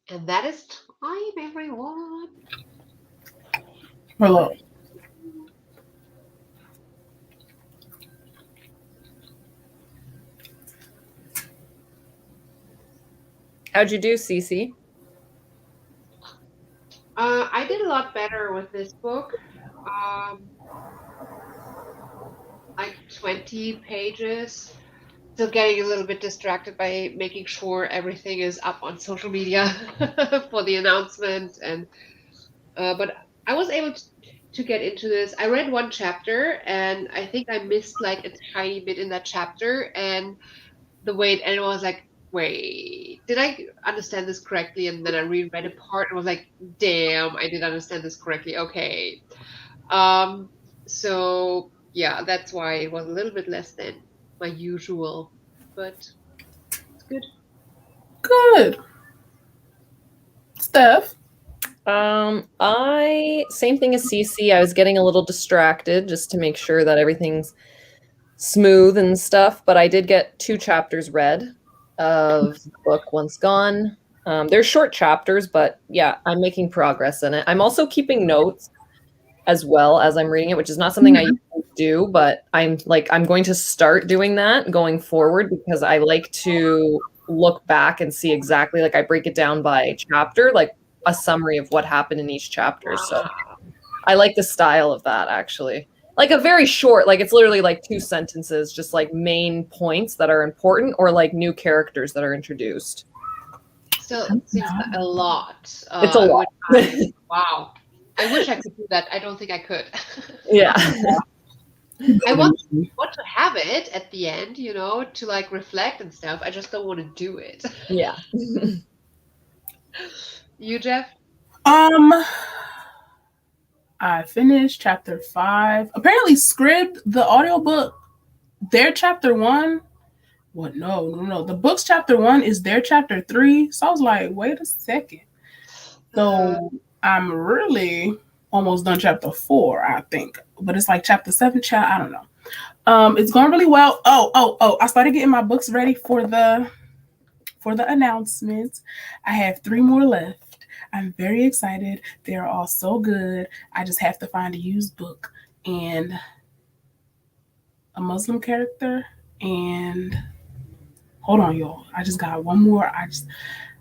And that is time, everyone. Hello. How'd you do, Cece? I did a lot better with this book. Like 20 pages. Still getting a little bit distracted by making sure everything is up on social media for the announcement, and but I was able to get into this. I read one chapter, and I think I missed like a tiny bit in that chapter, and the way it ended was like, wait, did I understand this correctly? And then I reread a part and was like, damn, I did understand this correctly. Okay. Um, so yeah, that's why it was a little bit less than my usual, but it's good. Good. Steph. I same thing as Cece. I was getting a little distracted just to make sure that everything's smooth and stuff, but I did get 2 chapters read of the book Once Gone. They're short chapters, but yeah, I'm making progress in it. I'm also keeping notes as well as I'm reading it, which is not something I usually do, but I'm going to start doing that going forward because I like to look back and see exactly, like, I break it down by chapter, like a summary of what happened in each chapter. So I like the style of that, actually. Like a very short, like it's literally like 2 sentences, just like main points that are important or like new characters that are introduced. Still seems a lot. It's a lot. Wow. I wish I could do that. I don't think I could. Yeah. I want to have it at the end, you know, to like reflect and stuff. I just don't want to do it. Yeah. You, Jeff? I finished chapter 5. Apparently, Scribd, the audiobook, their chapter 1. What? No. The book's chapter 1 is their chapter 3. So I was like, wait a second. So I'm really almost done chapter 4, I think. But it's like chapter 7, I don't know. It's going really well. Oh, I started getting my books ready for the announcements. I have 3 more left. I'm very excited. They're all so good. I just have to find a used book and a Muslim character. And hold on, y'all. I just got one more.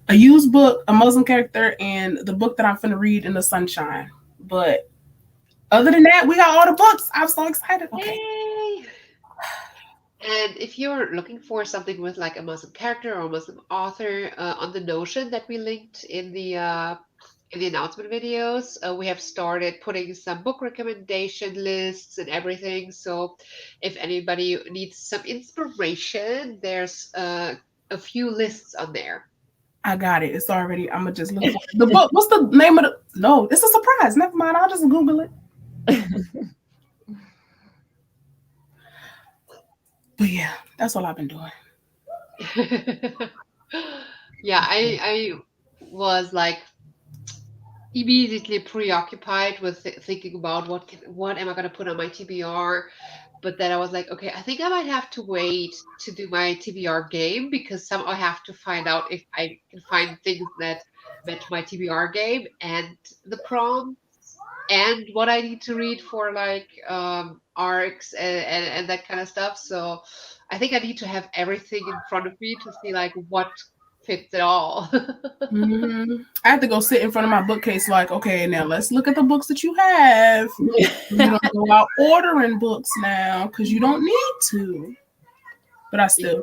A used book, a Muslim character, and the book that I'm finna read in the sunshine. But other than that, we got all the books. I'm so excited. Okay. Yay! And if you're looking for something with like a Muslim character or a Muslim author, on the Notion that we linked in the announcement videos, we have started putting some book recommendation lists and everything. So if anybody needs some inspiration, there's a few lists on there. I got it. It's already. I'm gonna just look for the book. What's the name of the? No, it's a surprise. Never mind. I'll just Google it. But yeah, that's all I've been doing. Yeah, I was like immediately preoccupied with thinking about what am I going to put on my TBR, but then I was like, okay, I think I might have to wait to do my TBR game because somehow I have to find out if I can find things that match my TBR game and the prompts and what I need to read for like arcs and that kind of stuff. So I think I need to have everything in front of me to see like what fits it all. I have to go sit in front of my bookcase like, okay, now let's look at the books that you have. You don't go out ordering books now because you don't need to. But I still.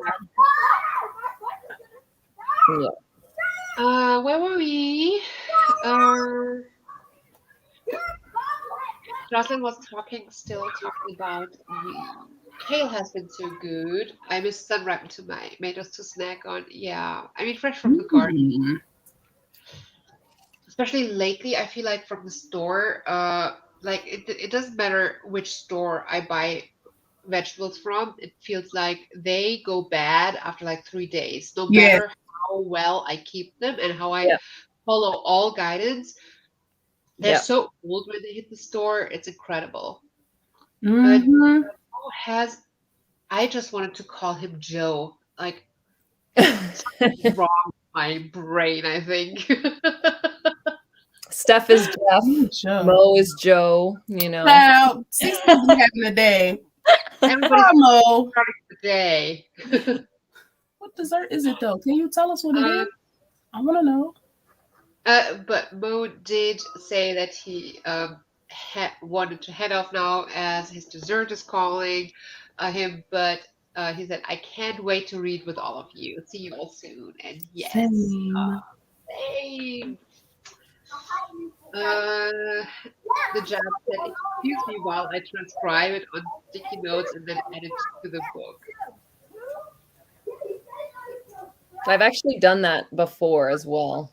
Yeah. Where were we? Jocelyn was still talking about kale has been so good. I miss sun-ripe tomatoes to snack on. Yeah, I mean fresh from the garden. Especially lately, I feel like from the store, like it doesn't matter which store I buy vegetables from. It feels like they go bad after like 3 days, no matter how well I keep them and how I follow all guidance. They're so old when they hit the store. It's incredible. But I just wanted to call him Joe. Like, something's wrong my brain, I think. Steph is Jeff. Joe. Mo is Joe. You know. Now, 60 be having a day. Everybody's Hi, Mo. starting the day. What dessert is it though? Can you tell us what it is? I want to know. But Mo did say that he wanted to head off now as his dessert is calling him, but he said, I can't wait to read with all of you. See you all soon. And yes, Same. same. The job said, excuse me while I transcribe it on sticky notes and then add it to the book. I've actually done that before as well.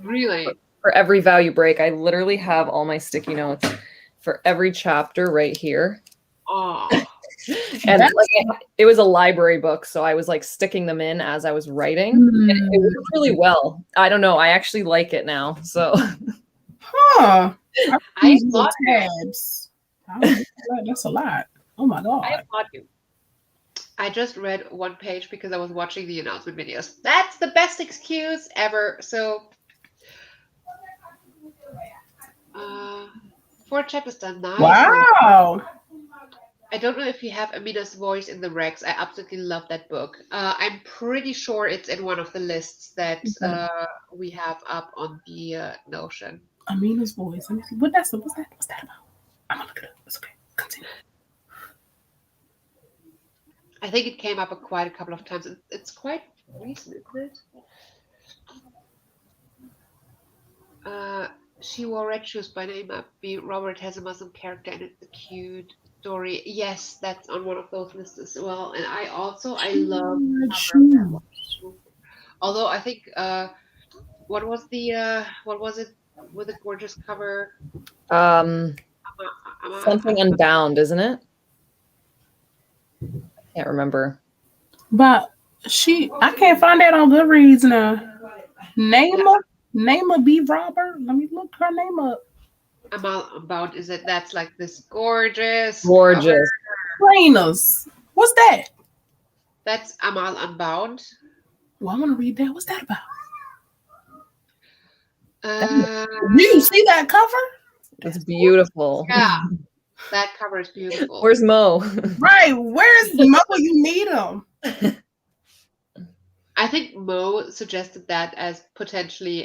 Really? For every value break, I literally have all my sticky notes for every chapter right here. Oh. And like, it was a library book, so I was like sticking them in as I was writing. And it worked really well. I don't know. I actually like it now. So, huh? I applaud you. Tabs. That's a lot. Oh my god! I applaud you. I just read one page because I was watching the announcement videos. That's the best excuse ever. So, 4 chapters done. Nice. Wow. I don't know if you have Amina's voice in the Rex. I absolutely love that book. I'm pretty sure it's in one of the lists that we have up on the Notion. Amina's voice. Let me see. What's that about? I'm gonna look it up. It's okay. Continue. I think it came up quite a couple of times. It's quite recent, isn't it? She Wore Red Shoes by name up. Robert has a Muslim character and it's a cute story. Yes, that's on one of those lists as well. And I love that one. Although I think what was it with a gorgeous cover? Something Unbound, isn't it? I can't remember. But I can't find that on Goodreads now. Name a B robber. Let me look her name up. About is it? That's like this gorgeous. Trainers. What's that? That's Amal Unbound. Well, I want to read that. What's that about? Do you see that cover? It's beautiful. Yeah, that cover is beautiful. Where's Mo? Right, where's Mo? You need him. I think Mo suggested that as potentially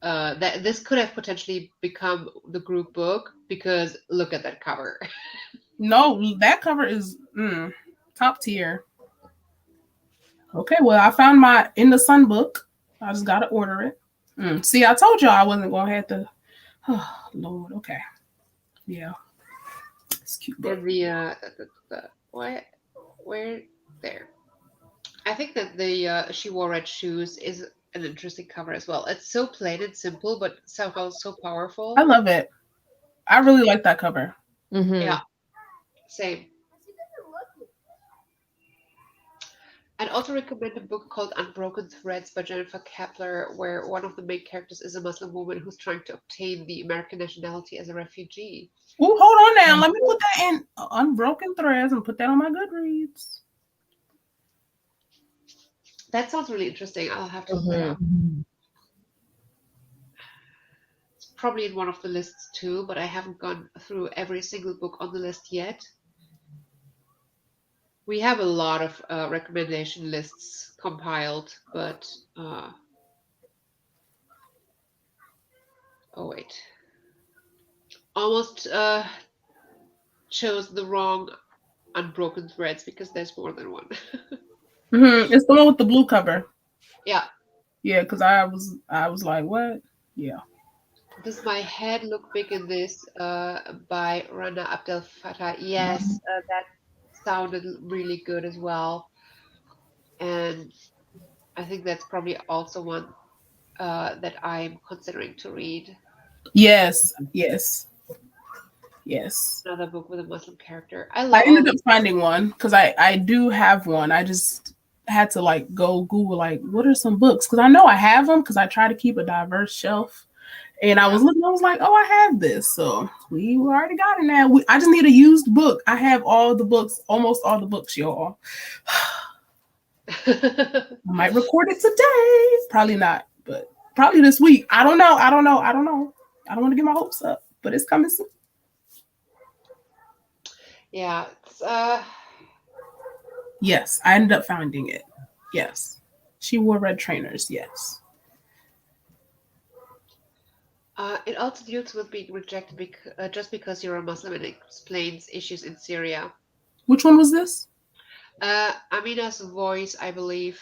that this could have potentially become the group book because look at that cover. No, that cover is top tier. Okay, well, I found my In the Sun book. I just gotta order it. See, I told you I wasn't gonna have to. Oh Lord, okay, yeah, it's cute. And the where there. I think that the She Wore Red Shoes is an interesting cover as well. It's so plain and simple, but somehow so powerful. I love it. I really like that cover. Mm-hmm. Yeah, same. I'd also recommend a book called Unbroken Threads by Jennifer Kepler, where one of the main characters is a Muslim woman who's trying to obtain the American nationality as a refugee. Oh, hold on now. Let me put that in Unbroken Threads and put that on my Goodreads. That sounds really interesting. I'll have to look that up. It's probably in one of the lists too, but I haven't gone through every single book on the list yet. We have a lot of recommendation lists compiled, but oh wait, almost chose the wrong Unbroken Threads because there's more than one. It's the one with the blue cover. Yeah. Yeah, because I was like, what? Yeah. Does My Head Look Big in This by Rana Abdel Fattah? Yes, that sounded really good as well. And I think that's probably also one that I'm considering to read. Yes. Another book with a Muslim character. I ended up finding one because I do have one. I just had to like go Google like what are some books because I know I have them because I try to keep a diverse shelf. And I was looking, I was like, oh, I have this. So we already got it now. I just need a used book. I have all the books, almost all the books, y'all. I might record it today. Probably not, but probably this week. I don't know. I don't want to get my hopes up, but it's coming soon. Yeah. Yes, I ended up finding it. Yes. She wore red trainers. Yes. It also deals with being rejected just because you're a Muslim, and explains issues in Syria. Which one was this? Amina's Voice, I believe.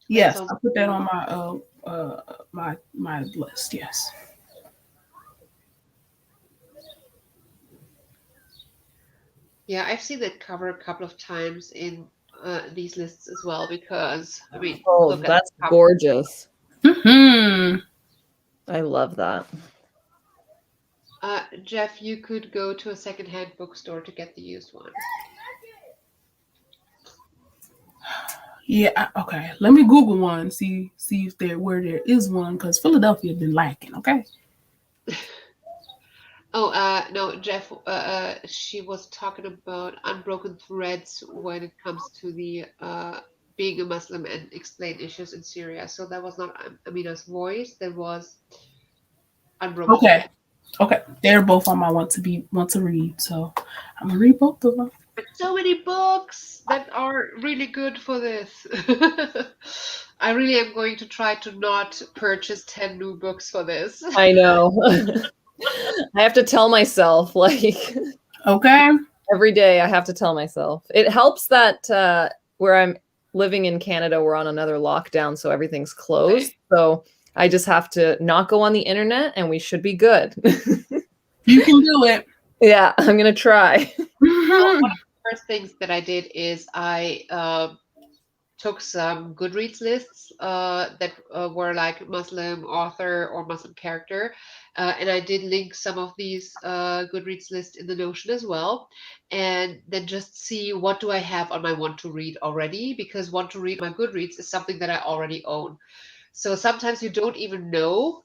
Yes, I put that on my my list. Yes. Yeah, I've seen that cover a couple of times in these lists as well, because I mean, Oh, look at that's the cover. gorgeous. Hmm. I love that. Jeff, you could go to a secondhand bookstore to get the used one. Yeah. Okay. Let me Google one. See if where there is one, because Philadelphia has been lacking. Okay. Oh, no, Jeff. She was talking about unbroken threads when it comes to the being a Muslim and explain issues in Syria. So that was not Amina's Voice. That was Unbroken. Okay. Okay. They're both on my want to read. So I'm gonna read both of them. So many books that are really good for this. I really am going to try to not purchase 10 new books for this. I know. I have to tell myself, like, Okay. every day I have to tell myself. It helps that where I'm living in Canada, we're on another lockdown, so everything's closed. Okay. So I just have to not go on the internet and we should be good. You can do it. Yeah, I'm going to try. Well, one of the first things that I did is I took some Goodreads lists that were like Muslim author or Muslim character. And I did link some of these Goodreads lists in the Notion as well. And then just see what do I have on my want to read already, because want to read my Goodreads is something that I already own. So sometimes you don't even know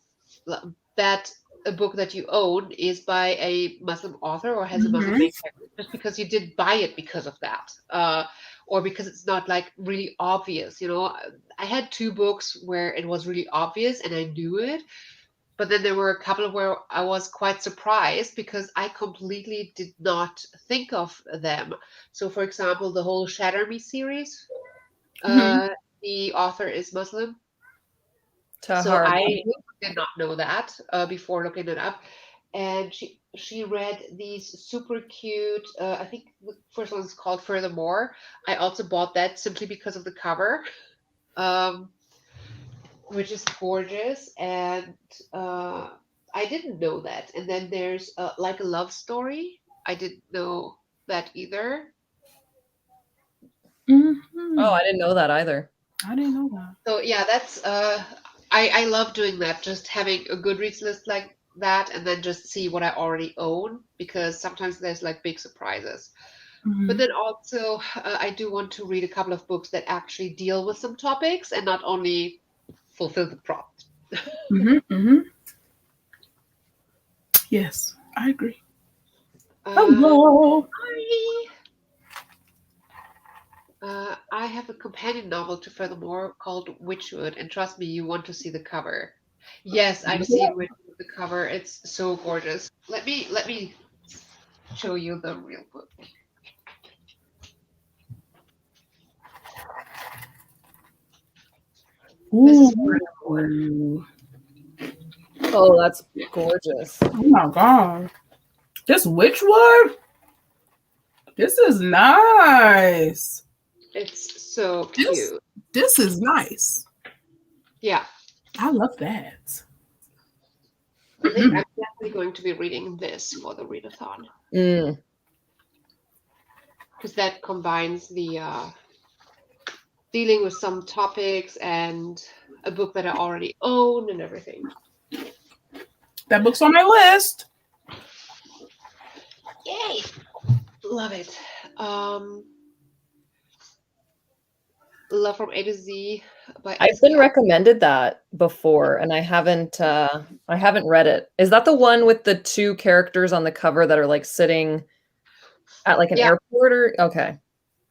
that a book that you own is by a Muslim author or has a Muslim main character, just because you did buy it because of that. Or because it's not like really obvious. I had two books where it was really obvious and I knew it, but then there were a couple where I was quite surprised because I completely did not think of them. So, for example, the whole Shatter Me series, the author is Muslim. So Tahar. I did not know that before looking it up. And she read these super cute. I think the first one is called Furthermore. I also bought that simply because of the cover, um, which is gorgeous. And I didn't know that. And then there's Like a Love Story. I didn't know that either. Oh, I didn't know that either. I didn't know that. So yeah, that's I love doing that, just having a Goodreads list like that, and then just see what I already own, because sometimes there's like big surprises. But then also I do want to read a couple of books that actually deal with some topics and not only fulfill the prompt. Yes, I agree. Hello. I have a companion novel to Furthermore called Witchwood, and trust me, you want to see the cover. Yes, I've seen Witchwood, the cover. It's so gorgeous. Let me show you the real book. This is Furthermore. Oh, that's gorgeous. Oh my god. This Witchwood? This is nice. It's so cute. This is nice. Yeah. I love that. I think I'm definitely going to be reading this for the readathon. Because that combines the dealing with some topics and a book that I already own and everything. That book's on my list. Yay! Love it. Love from A to Z by I've been recommended that before, and I haven't read it. Is that the one with the two characters on the cover that are like sitting at like an airport? Or okay.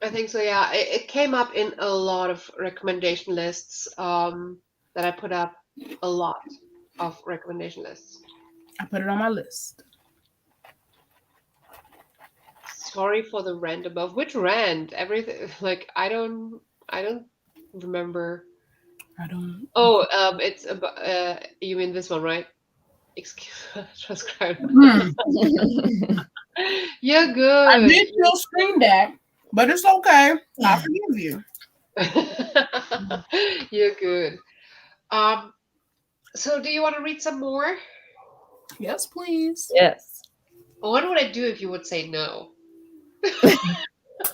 I think so. Yeah, it came up in a lot of recommendation lists that I put up. A lot of recommendation lists. I put it on my list. Sorry for the rant above. Which rant? Everything like I don't remember. I don't. Oh, it's about you mean this one, right? Excuse transcribe. Hmm. You're I good. did feel screamed at, but it's okay. I forgive you. You're good. So do you want to read some more? Yes, please. Yes. What would I do if you would say no?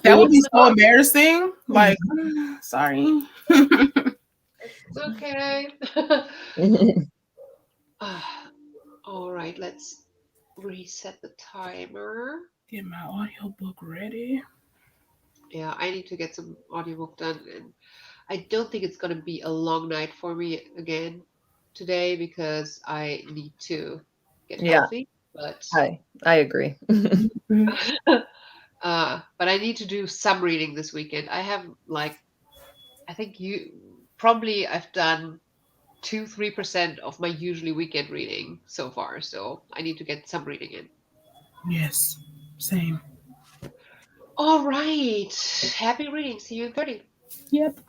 That would be so embarrassing. Like, sorry. It's okay. All right, let's reset the timer. Get my audiobook ready. Yeah, I need to get some audiobook done, and I don't think it's gonna be a long night for me again today because I need to get Yeah. healthy. But I agree. but I need to do some reading this weekend. I have I think I've done 2-3% of my usually weekend reading so far, so I need to get some reading in. Yes, same. All right. Happy reading. See you in 30. Yep.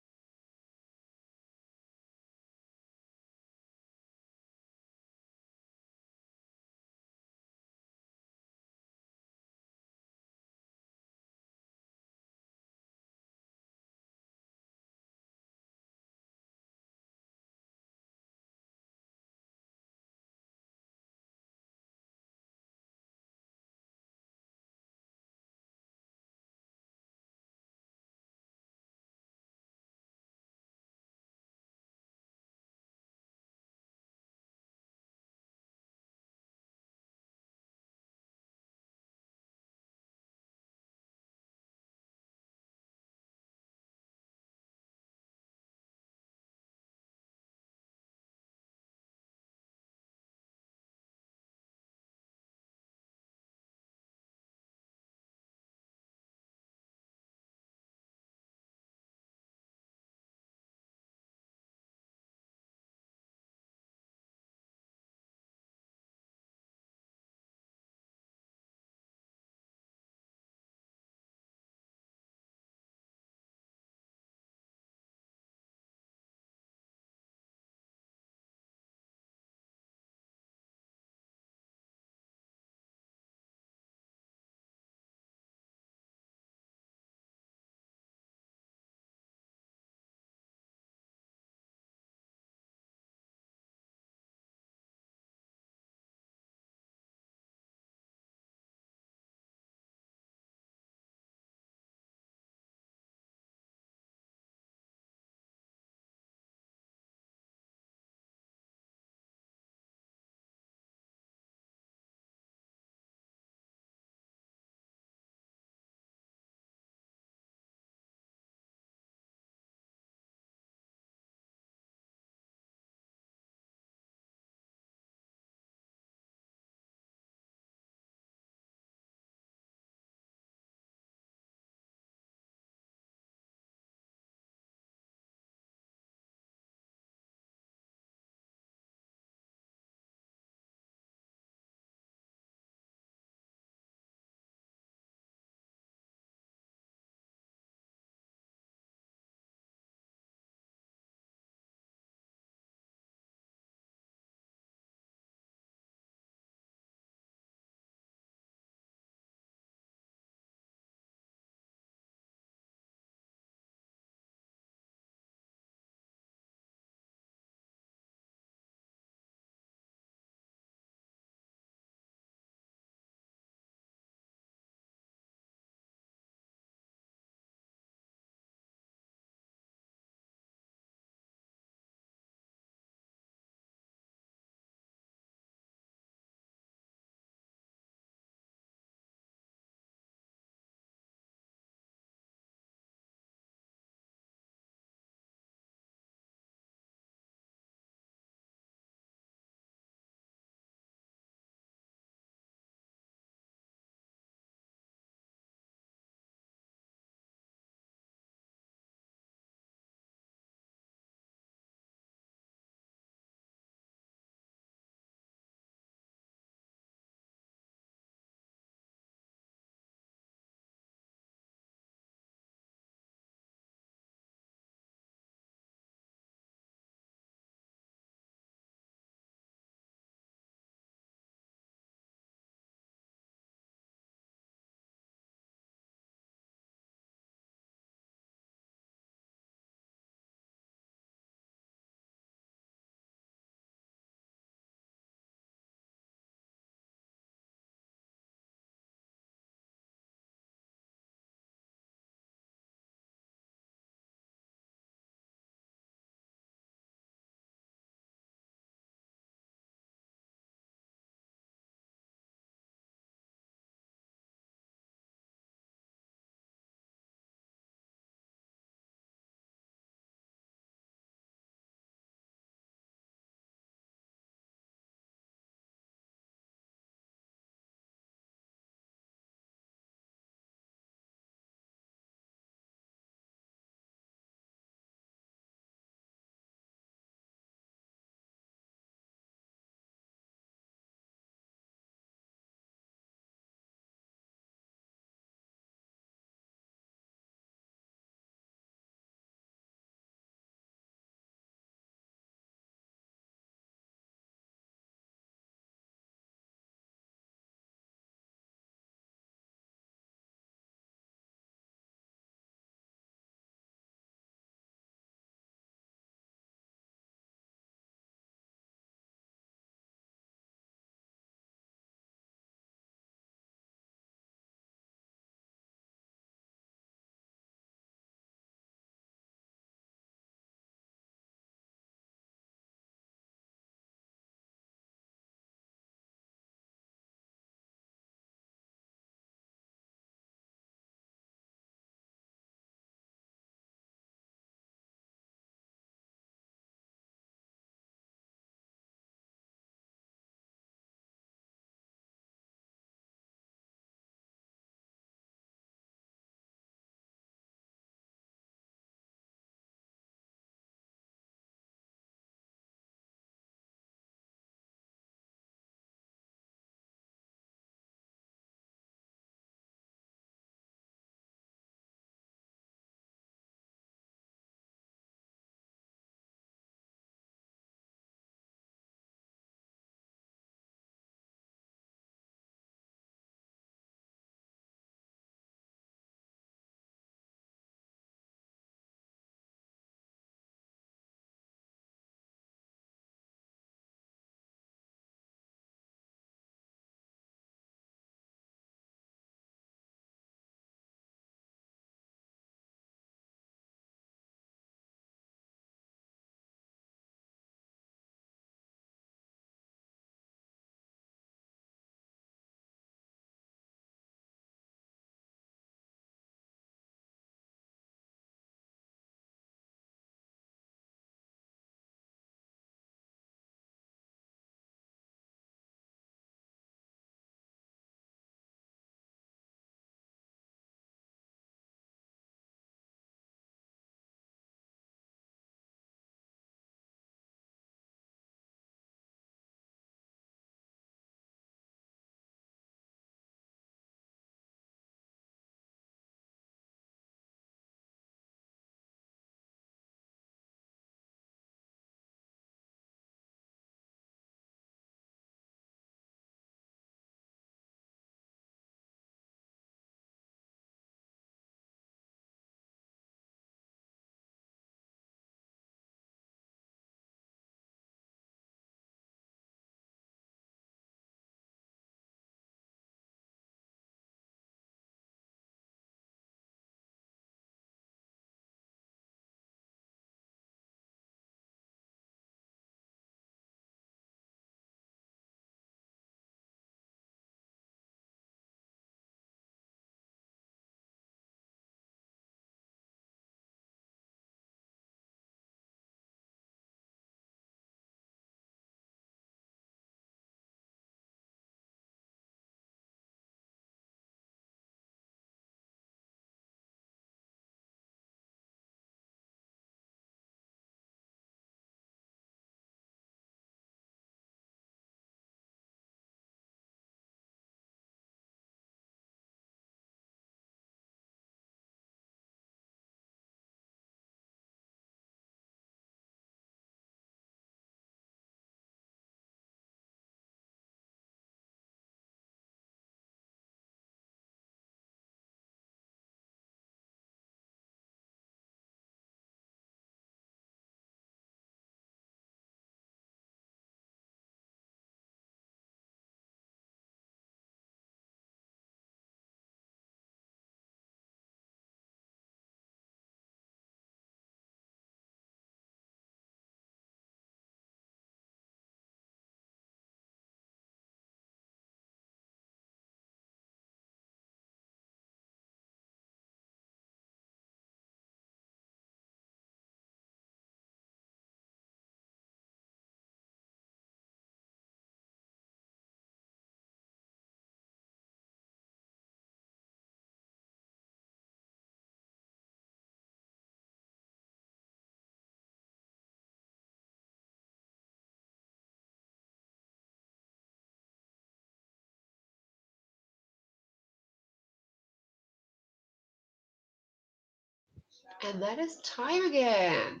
And that is time again.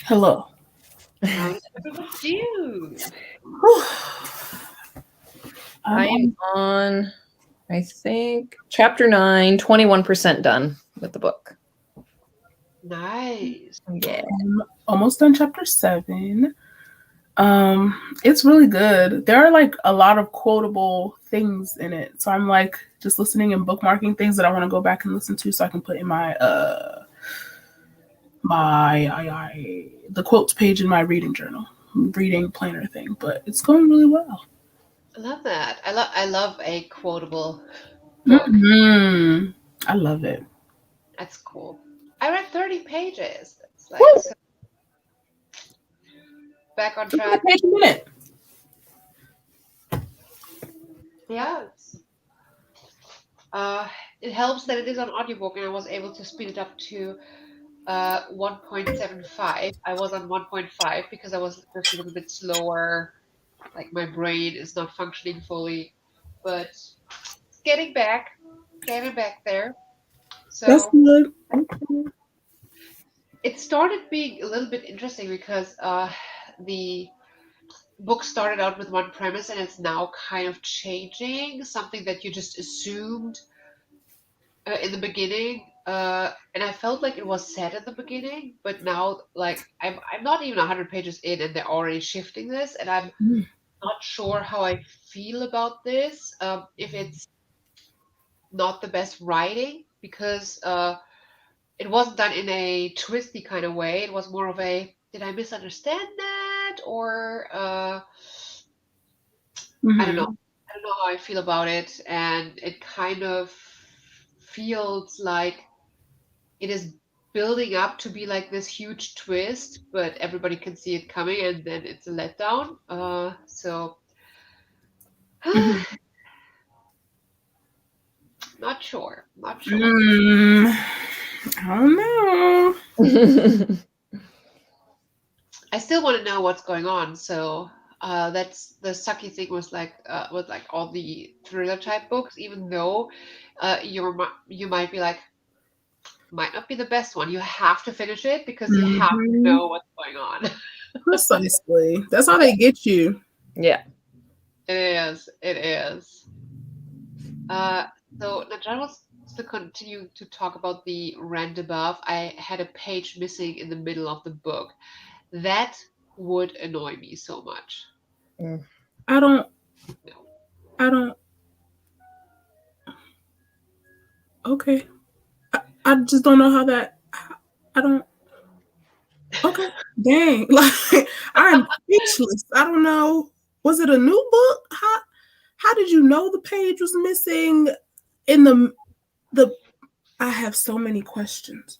Hello. How does everyone do? I am on, I think, chapter 9, 21% done with the book. Nice. Yeah. I'm almost done chapter 7. It's really good. There are like a lot of quotable things in it. So I'm like just listening and bookmarking things that I want to go back and listen to so I can put in my the quotes page in my reading journal, reading planner thing. But it's going really well. I love that. I love a quotable book. Mm-hmm. I love it. That's cool. I read 30 pages. That's like Woo! so back on Just track. a page a minute. Yeah. It helps that it is on audiobook and I was able to speed it up to 1.75. I was on 1.5 because I was just a little bit slower. Like my brain is not functioning fully, but it's getting back there. That's So good. it started being a little bit interesting because the book started out with one premise and it's now kind of changing something that you just assumed in the beginning. And I felt like it was said at the beginning, but now like I'm not even 100 pages in and they're already shifting this, and I'm not sure how I feel about this. If it's not the best writing because it wasn't done in a twisty kind of way. It was more of a, did I misunderstand that? Or I don't know. I don't know how I feel about it. And it kind of feels like it is building up to be like this huge twist, but everybody can see it coming and then it's a letdown. So not sure. Not sure. I don't know. I still want to know what's going on. So that's the sucky thing with like all the thriller type books. Even though you might be like, might not be the best one. You have to finish it because you have to know what's going on. Precisely. That's how they get you. Yeah. It is. It is. So Najat wants to continue to talk about the rant above. I had a page missing in the middle of the book. That would annoy me so much. I don't. No. Okay. I just don't know how that. I don't. Okay. Dang. Like I'm speechless. I don't know. Was it a new book? How did you know the page was missing in the I have so many questions.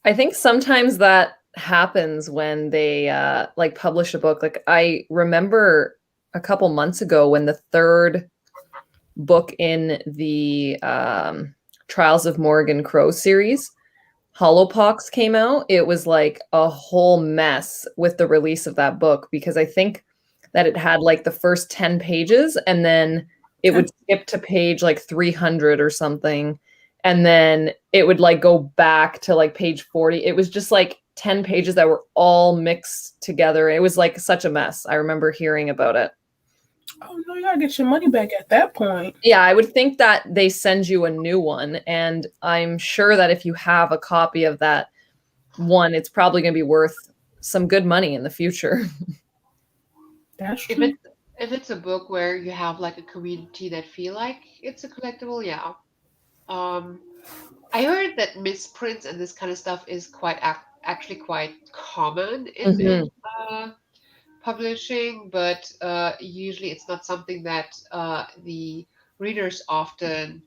I think sometimes that happens when they like publish a book. Like I remember a couple months ago when the third book in the Trials of Morgan Crow series, Hollowpox, came out. It was like a whole mess with the release of that book because I think that it had like the first 10 pages and then it would skip to page like 300 or something. And then it would like go back to like page 40. It was just like 10 pages that were all mixed together. It was like such a mess. I remember hearing about it. Oh no, you gotta get your money back at that point. Yeah, I would think that they send you a new one. And I'm sure that if you have a copy of that one, it's probably going to be worth some good money in the future. That's true. If it's a book where you have like a community that feel like it's a collectible, yeah. I heard that misprints and this kind of stuff is quite actually quite common in publishing, but usually it's not something that the readers often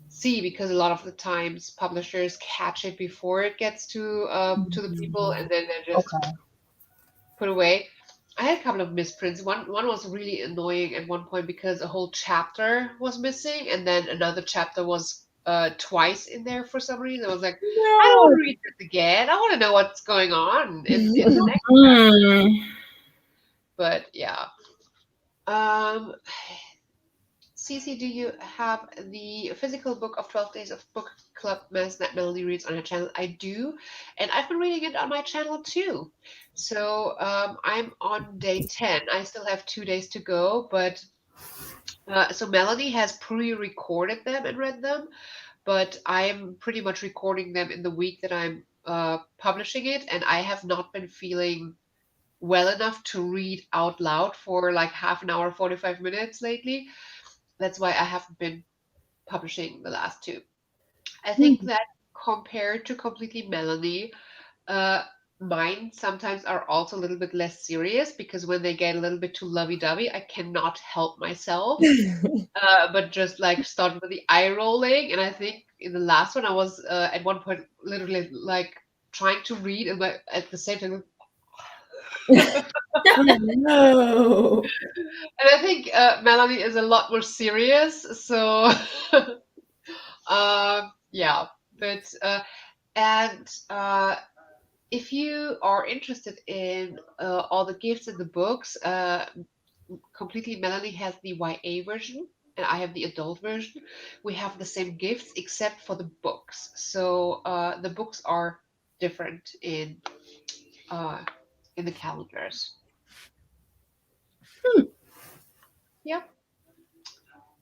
see because a lot of the times publishers catch it before it gets to the people and then they're just put away. I had a couple of misprints. One was really annoying at one point because a whole chapter was missing, and then another chapter was twice in there for some reason. I was like, I don't want to read this again. I want to know what's going on in the next chapter. But yeah. Cece, do you have the physical book of 12 Days of Book Club Mess that Melody reads on her channel? I do. And I've been reading it on my channel too. So I'm on day 10. I still have 2 days to go, but so Melody has pre-recorded them and read them, but I'm pretty much recording them in the week that I'm publishing it, and I have not been feeling well enough to read out loud for like half an hour, 45 minutes lately. That's why I haven't been publishing the last two. I think that compared to Completely Melanie, uh, mine sometimes are also a little bit less serious because when they get a little bit too lovey-dovey, I cannot help myself. But just like start with the eye rolling. And I think in the last one, I was at one point literally like trying to read and at the same time. Oh, no. And I think Melanie is a lot more serious. So, yeah. But, and if you are interested in all the gifts in the books, Completely Melanie has the YA version and I have the adult version. We have the same gifts except for the books. So the books are different in the calendars. Yep.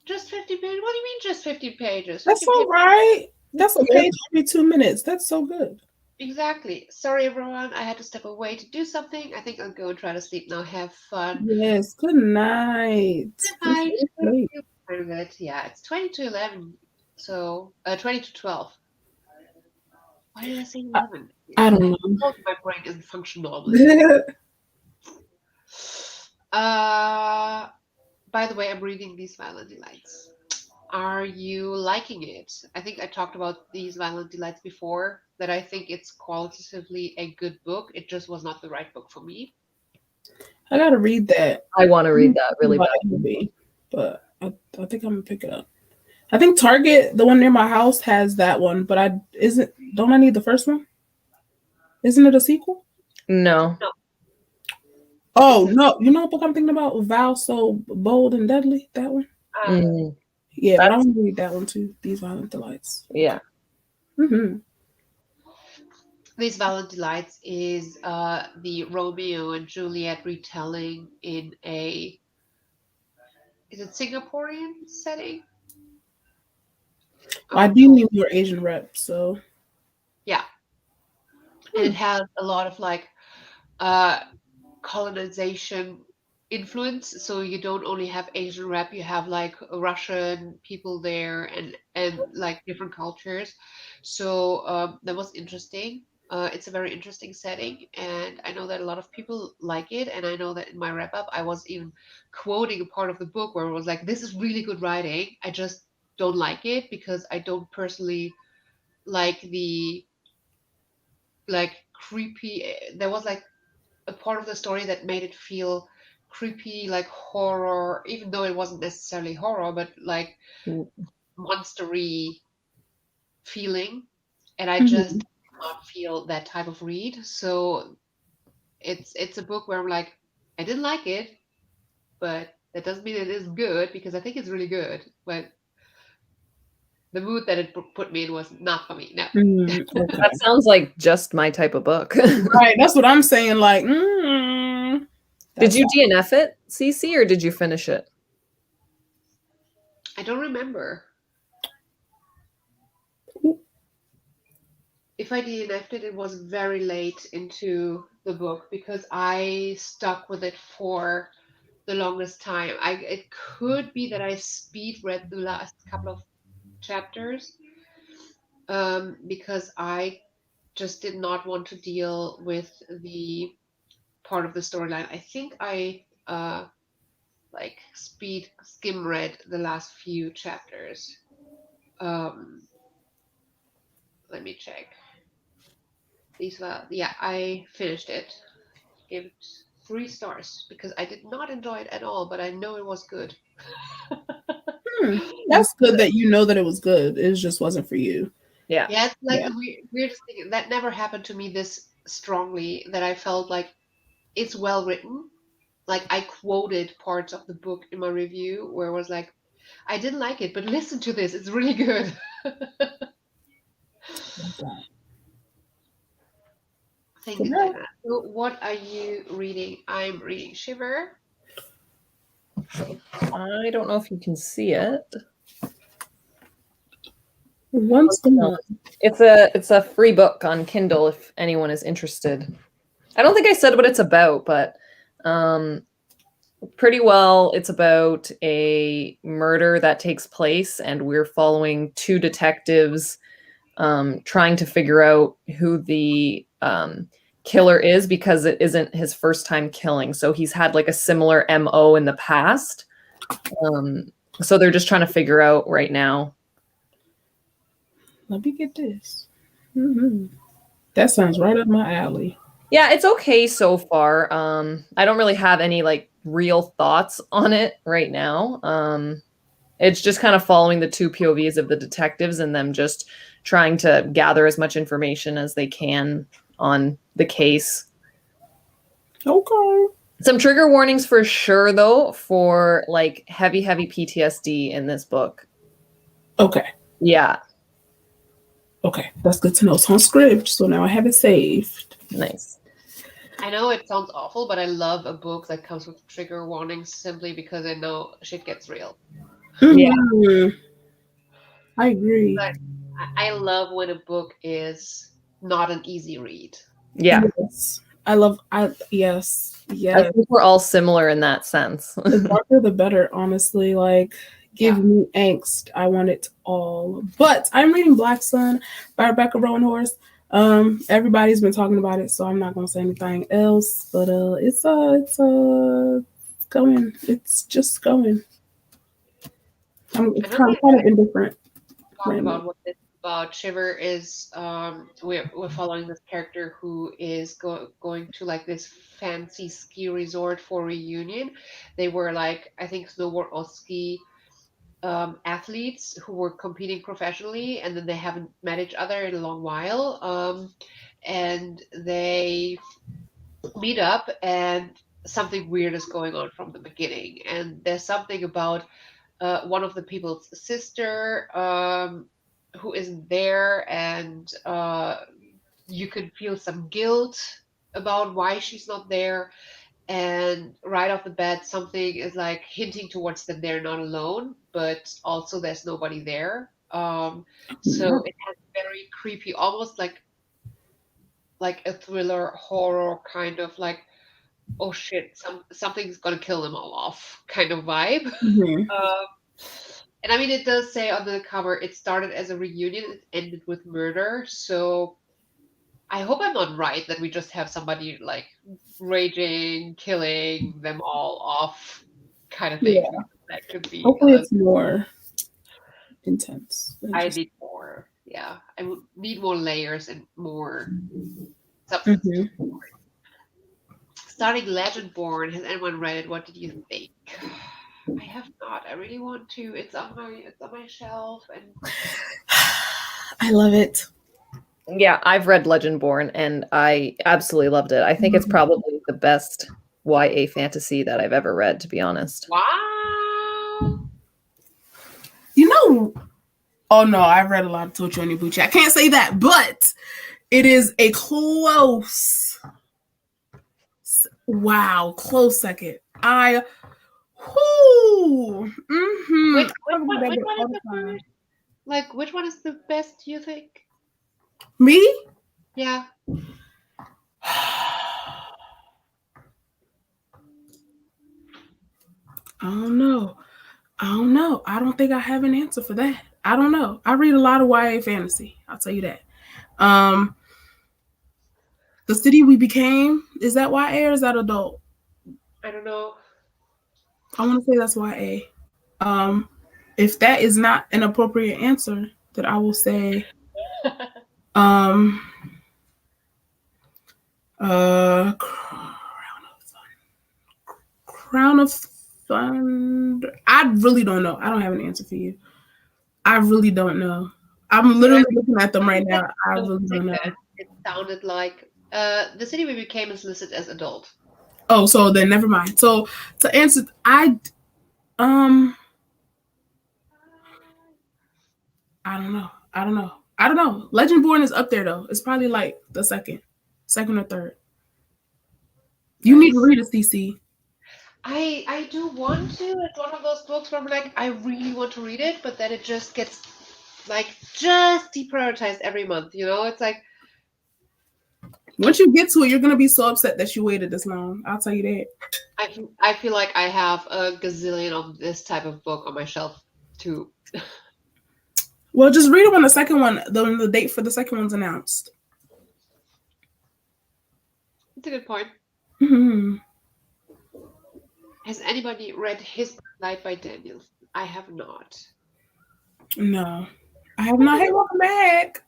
Just 50 pages? What do you mean just 50 pages? That's 50 all pages. right. That's a page every 2 minutes. That's so good. Exactly. Sorry, everyone. I had to step away to do something. I think I'll go and try to sleep now. Have fun. Yes. Good night. Good night. Good. Yeah, it's 20 to 11. So, 20 to 12. Why did I say 11? I don't know. My brain isn't functional normally. By the way, I'm reading These Violent Delights. Are you liking it? I think I talked about These Violent Delights before, that I think it's qualitatively a good book. It just was not the right book for me. I gotta read that. I want to read that really bad. But I think I'm gonna pick it up. I think Target, the one near my house, has that one, but don't I need the first one? Isn't it a sequel? No. Oh no, you know what book I'm thinking about? Vow So Bold and Deadly, that one? Yeah, but I want to read that one too. These Violent Delights. Yeah. Mm-hmm. These Violent Delights is the Romeo and Juliet retelling in is it Singaporean setting? I do need more Asian rep, so. Yeah. And it has a lot of like colonization influence. So you don't only have Asian rep, you have like Russian people there and like different cultures. So that was interesting. It's a very interesting setting, and I know that a lot of people like it. And I know that in my wrap up, I was even quoting a part of the book where it was like, "This is really good writing. I just don't like it because I don't personally like the like creepy." There was like a part of the story that made it feel creepy, like horror, even though it wasn't necessarily horror, but like monstery feeling. And I just did not feel that type of read. So it's a book where I'm like, I didn't like it, but that doesn't mean it is good because I think it's really good. But the mood that it put me in was not for me. No. Okay. That sounds like just my type of book. Right, that's what I'm saying. Like, did you DNF it, Cece, or did you finish it? I don't remember. If I DNF'd it, it was very late into the book because I stuck with it for the longest time. It could be that I speed read the last couple of chapters because I just did not want to deal with the part of the storyline. I think I like skim read the last few chapters. Let me check. I finished it. Gave it 3 stars because I did not enjoy it at all, but I know it was good. That's good that you know that it was good. It just wasn't for you. Yeah, it's like the weirdest thing. That never happened to me this strongly, that I felt like it's well written. Like I quoted parts of the book in my review where it was like, I didn't like it, but listen to this. It's really good. Thank you, Diana. So what are you reading? I'm reading Shiver. I don't know if you can see it. What's going on? It's a free book on Kindle if anyone is interested. I don't think I said what it's about, but pretty well it's about a murder that takes place, and we're following two detectives trying to figure out who the killer is, because it isn't his first time killing. So he's had like a similar MO in the past. So they're just trying to figure out right now. Let me get this. Mm-hmm. That sounds right up my alley. Yeah, it's okay so far. I don't really have any like real thoughts on it right now. It's just kind of following the two POVs of the detectives and them just trying to gather as much information as they can on the case. Okay. Some trigger warnings for sure, though, for like heavy PTSD in this book. Okay. Yeah. Okay, that's good to know. It's on script, so now I have it saved. Nice. I know it sounds awful, but I love a book that comes with trigger warnings simply because I know shit gets real. Yeah. Mm-hmm. I agree. But I love when a book is not an easy read. Yeah. Yes. Yes. I think we're all similar in that sense. The darker the better, honestly. Like, give me angst. I want it all. But I'm reading Black Sun by Rebecca Rowan Horse. Everybody's been talking about it, so I'm not gonna say anything else. But it's going. It's just going. I'm kind of indifferent. Talk about what this is about. Shiver is we're following this character who is going to like this fancy ski resort for reunion. They were like, I think, snowboard or ski athletes who were competing professionally, and then they haven't met each other in a long while, and they meet up, and something weird is going on from the beginning, and there's something about one of the people's sister who isn't there, and you could feel some guilt about why she's not there. And right off the bat, something is like hinting towards that they're not alone, but also there's nobody there. So it has very creepy, almost like a thriller horror kind of like, oh shit, something's gonna kill them all off kind of vibe. Mm-hmm. And I mean, it does say on the cover, it started as a reunion, it ended with murder. So I hope I'm not right that we just have somebody like raging, killing them all off kind of thing. Yeah. That could be. Hopefully it's more intense. I need more. Yeah. I would need more layers and more substance. Mm-hmm. Starting Legendborn. Has anyone read it? What did you think? I have not. I really want to. It's on my shelf, and I love it. Yeah, I've read Legendborn and I absolutely loved it. I think it's probably the best YA fantasy that I've ever read, to be honest. Wow. Oh no, I've read a lot of Tocho and Ibuchi. I can't say that, but it is a close second. Mm-hmm. Which one is the first? Like, which one is the best, you think? Me? Yeah. I don't know. I don't think I have an answer for that. I don't know. I read a lot of YA fantasy. I'll tell you that. The City We Became, is that YA or is that adult? I don't know. I want to say that's YA. If that is not an appropriate answer, then I will say Crown of Thunder. I really don't know. I don't have an answer for you. I really don't know. I'm literally looking at them right now. I really don't know. It sounded like The City We Became is listed as adult. Oh, so then never mind. So to answer, I don't know. Legendborn is up there though. It's probably like the second or third. You need to read it, CC. I do want to. It's one of those books where I'm like, I really want to read it, but then it just gets like just deprioritized every month. It's like Once you get to it, you're gonna be so upset that you waited this long. I'll tell you that. I feel like I have a gazillion of this type of book on my shelf too. Well, just read it when the second one, the date for the second one's announced. It's a good point. Mm-hmm. Has anybody read His Light by Daniel? I have not. No, I have not. Hey, welcome back.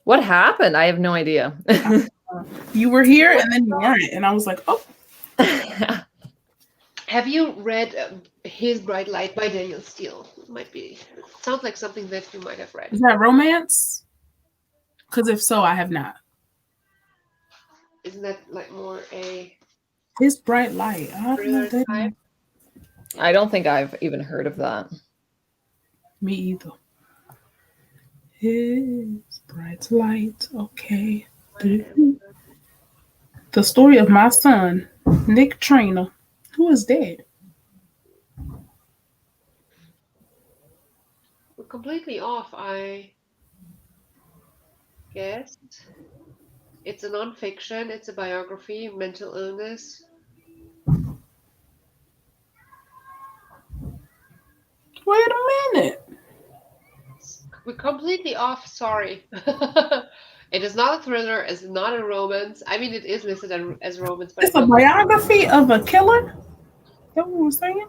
What happened? I have no idea. You were here and then you weren't, and I was like, oh. Have you read His Bright Light by Daniel Steele? Sounds like something that you might have read. Is that romance? Because if so, I have not. Isn't that like more a His Bright Light? I don't know thriller type? I don't think I've even heard of that. Me either. His Bright Light. Okay. The story of my son, Nick Trainer. Who is that? We're completely off, I guess. It's a nonfiction. It's a biography, mental illness. Wait a minute. We're completely off. Sorry. It is not a thriller. It's not a romance. I mean, it is listed as romance, but It's a biography of a killer? Is that what we're saying?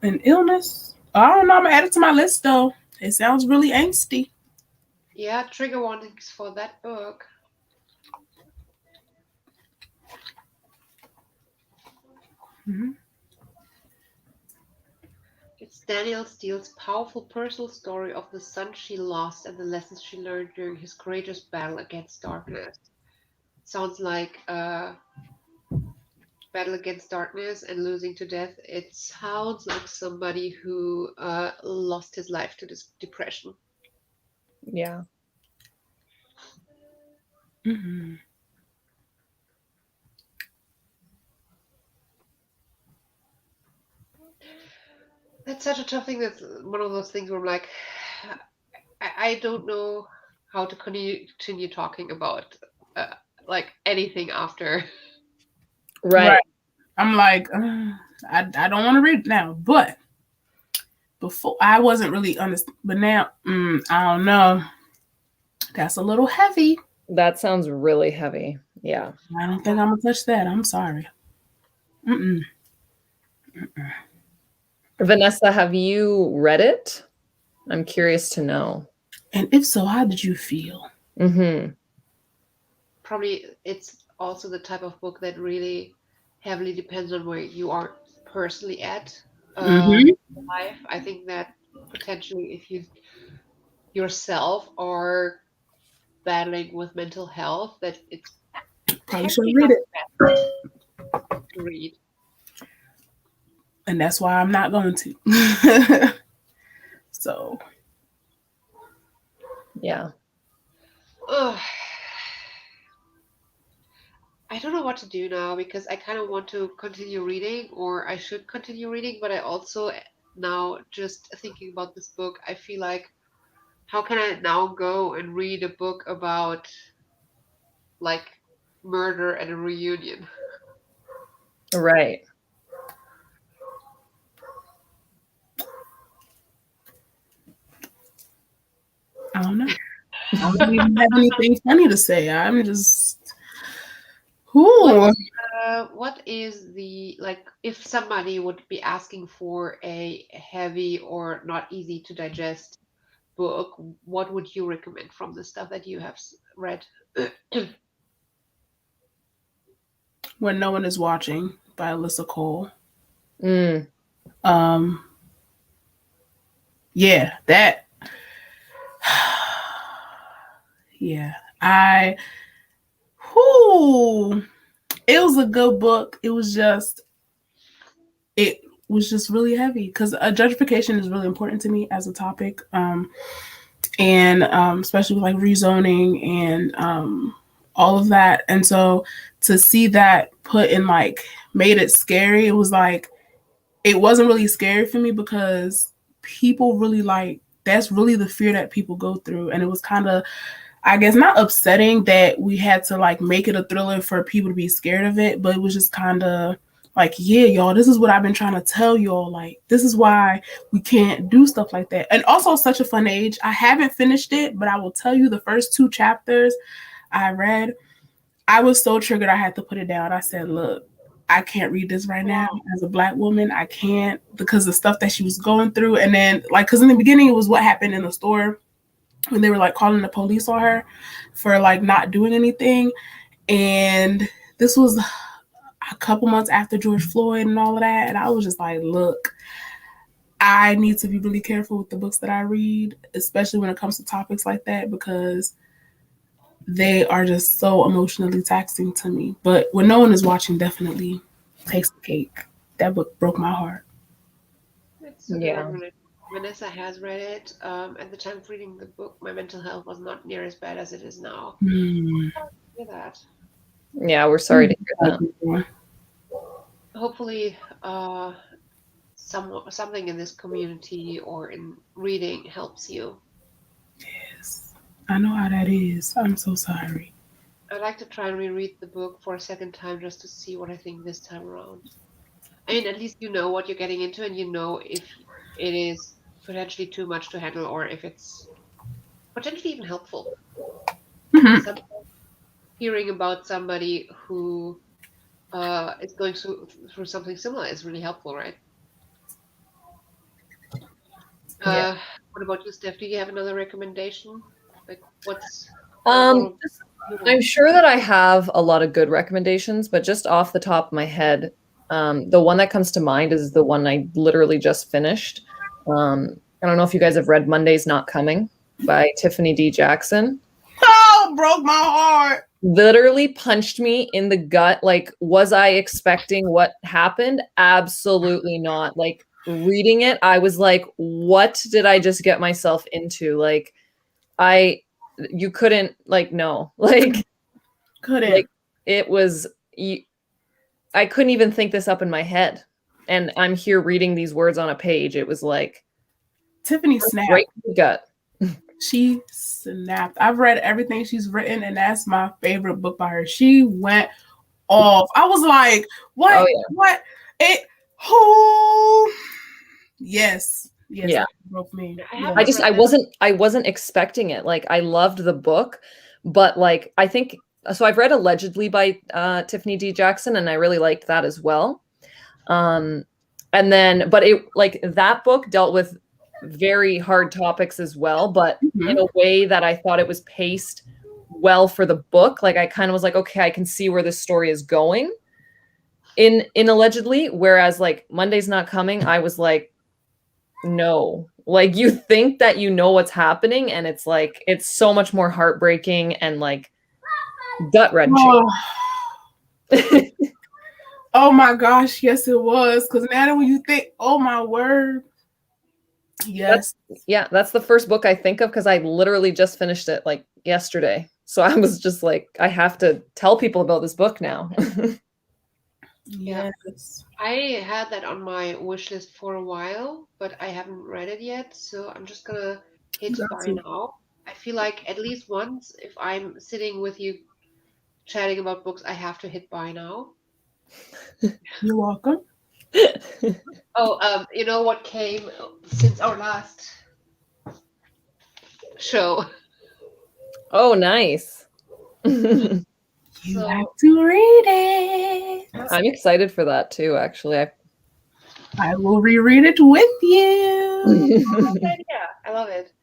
An illness? I don't know. I'm going to add it to my list, though. It sounds really angsty. Yeah, trigger warnings for that book. Mm-hmm. It's Daniel Steele's powerful personal story of the son she lost and the lessons she learned during his courageous battle against darkness. Sounds like battle against darkness and losing to death. It sounds like somebody who lost his life to this depression. Yeah. Mm-hmm. That's such a tough thing. That's one of those things where I'm like, I don't know how to continue talking about like anything after. Right. I'm like, I don't want to read it now, but before I wasn't really understand, but now I don't know. That's a little heavy. That sounds really heavy. Yeah. I don't think I'm gonna touch that. I'm sorry. Mm-mm. Vanessa, have you read it? I'm curious to know. And if so, how did you feel? Mm-hmm. Probably it's also the type of book that really heavily depends on where you are personally at in life. I think that potentially if you yourself are battling with mental health, that it's Probably should read it. To read. And that's why I'm not going to. So. Yeah. Ugh. I don't know what to do now because I kind of want to continue reading, or I should continue reading, but I also now just thinking about this book, I feel like how can I now go and read a book about like murder and a reunion? Right. I don't know. I don't even have anything funny to say. I'm just. What is the, like, if somebody would be asking for a heavy or not easy to digest book, what would you recommend from the stuff that you have read? When No One Is Watching by Alyssa Cole. Yeah, that. Yeah, it was a good book. It was just, it was just really heavy because gentrification is really important to me as a topic, and especially with like rezoning and all of that. And so to see that put in like made it scary. It was like it wasn't really scary for me because people really like that's really the fear that people go through, and it was kind of, I guess, not upsetting that we had to like make it a thriller for people to be scared of it, but it was just kind of like, yeah, y'all, this is what I've been trying to tell y'all. Like, this is why we can't do stuff like that. And also such a fun age. I haven't finished it, but I will tell you the first 2 chapters I read, I was so triggered I had to put it down. I said, look, I can't read this right now as a Black woman. I can't, because the stuff that she was going through. And then like, because in the beginning it was what happened in the store when they were like calling the police on her for like not doing anything. And this was a couple months after George Floyd and all of that. And I was just like, look, I need to be really careful with the books that I read, especially when it comes to topics like that, because they are just so emotionally taxing to me. But when no one is watching, definitely takes the cake. That book broke my heart. It's a good one. Vanessa has read it. At the time of reading the book, my mental health was not near as bad as it is now. Hear that. Yeah, we're sorry to hear that. Hopefully, something in this community or in reading helps you. Yes, I know how that is. I'm so sorry. I'd like to try and reread the book for a second time just to see what I think this time around. I mean, at least you know what you're getting into, and you know if it is potentially too much to handle or if it's potentially even helpful. Mm-hmm. Hearing about somebody who is going through something similar is really helpful, right? Yeah. What about you, Steph? Do you have another recommendation? Like, what's I'm sure that I have a lot of good recommendations, but just off the top of my head, the one that comes to mind is the one I literally just finished. I don't know if you guys have read Monday's Not Coming by Tiffany D. Jackson. Oh, broke my heart. Literally punched me in the gut. Like, was I expecting what happened? Absolutely not. Like, reading it, I was like, what did I just get myself into? Like, you couldn't, like, no. Like, couldn't. Like, it was, I couldn't even think this up in my head. And I'm here reading these words on a page. It was like, Tiffany snapped. Right in the gut. She snapped. I've read everything she's written, and that's my favorite book by her. She went off. I was like, what? Oh, yeah. What? Who? Yes. Yeah. That broke me. I wasn't expecting it. Like, I loved the book, but like, I think, so I've read Allegedly by Tiffany D. Jackson, and I really liked that as well. And then, but it, like, that book dealt with very hard topics as well, but in a way that I thought it was paced well for the book. Like, I kind of was like, okay, I can see where this story is going in Allegedly. Whereas like Monday's Not Coming, I was like, no, like, you think that you know what's happening, and it's like, it's so much more heartbreaking and like gut wrenching. Oh my gosh, yes it was. Because now when you think, oh my word. Yes. That's the first book I think of, because I literally just finished it like yesterday. So I was just like, I have to tell people about this book now. Yes. I had that on my wish list for a while, but I haven't read it yet. So I'm just gonna hit buy now. I feel like at least once, if I'm sitting with you chatting about books, I have to hit buy now. You're welcome. Oh, you know what came since our last show? Oh, nice. You have to read it. I'm excited for that too, actually. I will reread it with you. Yeah, I love it.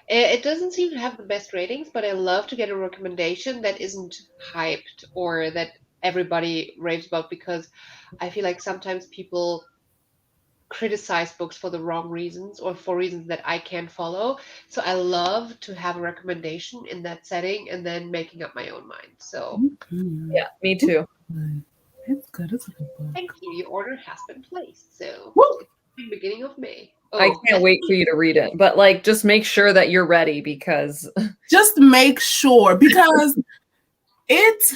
It doesn't seem to have the best ratings, but I love to get a recommendation that isn't hyped or that everybody raves about, because I feel like sometimes people criticize books for the wrong reasons or for reasons that I can't follow. So I love to have a recommendation in that setting and then making up my own mind. So yeah, me too. It's good. It's a good book. Thank you. Your order has been placed. So Woo! it's the beginning of May. I can't wait for you to read it, but like, just make sure that you're ready because Just make sure, because it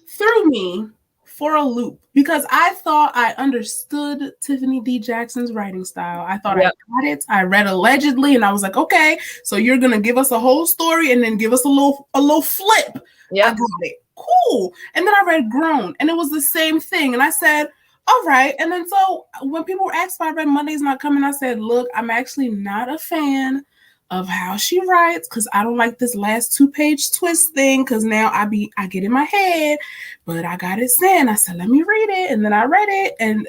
threw me for a loop, because I thought I understood Tiffany D. Jackson's writing style. I thought Yep. I got it. I read Allegedly, and I was like, okay, so you're gonna give us a whole story and then give us a little flip. I yeah, got it. Cool. And then I read Grown, and it was the same thing. And I said, all right. And then so when people were asked why I read Monday's Not Coming, I said, look, I'm actually not a fan of how she writes, because I don't like this last 2-page twist thing, because now I get in my head, but I got it saying. I said, let me read it. And then I read it, and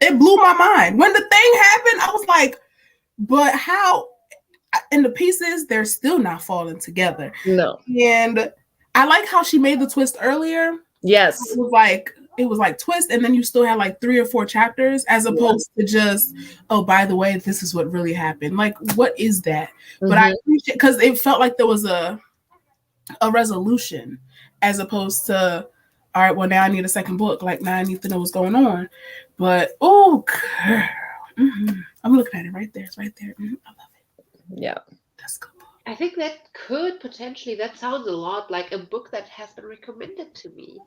it blew my mind. When the thing happened, I was like, but how? And the pieces, they're still not falling together. no, And I like how she made the twist earlier. yes, It was like twist, and then you still had like 3 or 4 chapters, as opposed to just, oh, by the way, this is what really happened. Like, what is that? But I appreciate, because it felt like there was a resolution, as opposed to, all right, well, now I need a second book. Like, now I need to know what's going on. But oh, girl, I'm looking at it right there. It's right there. I love it. yeah. That's good. I think that could potentially, that sounds a lot like a book that has been recommended to me.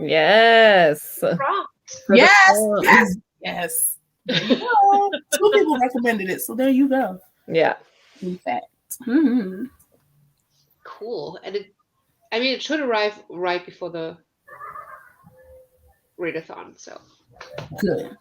Yes. Prompt. Yes. There you go. 2 people recommended it, so there you go. Yeah. In fact. Cool. And it should arrive right before the readathon, so. Good.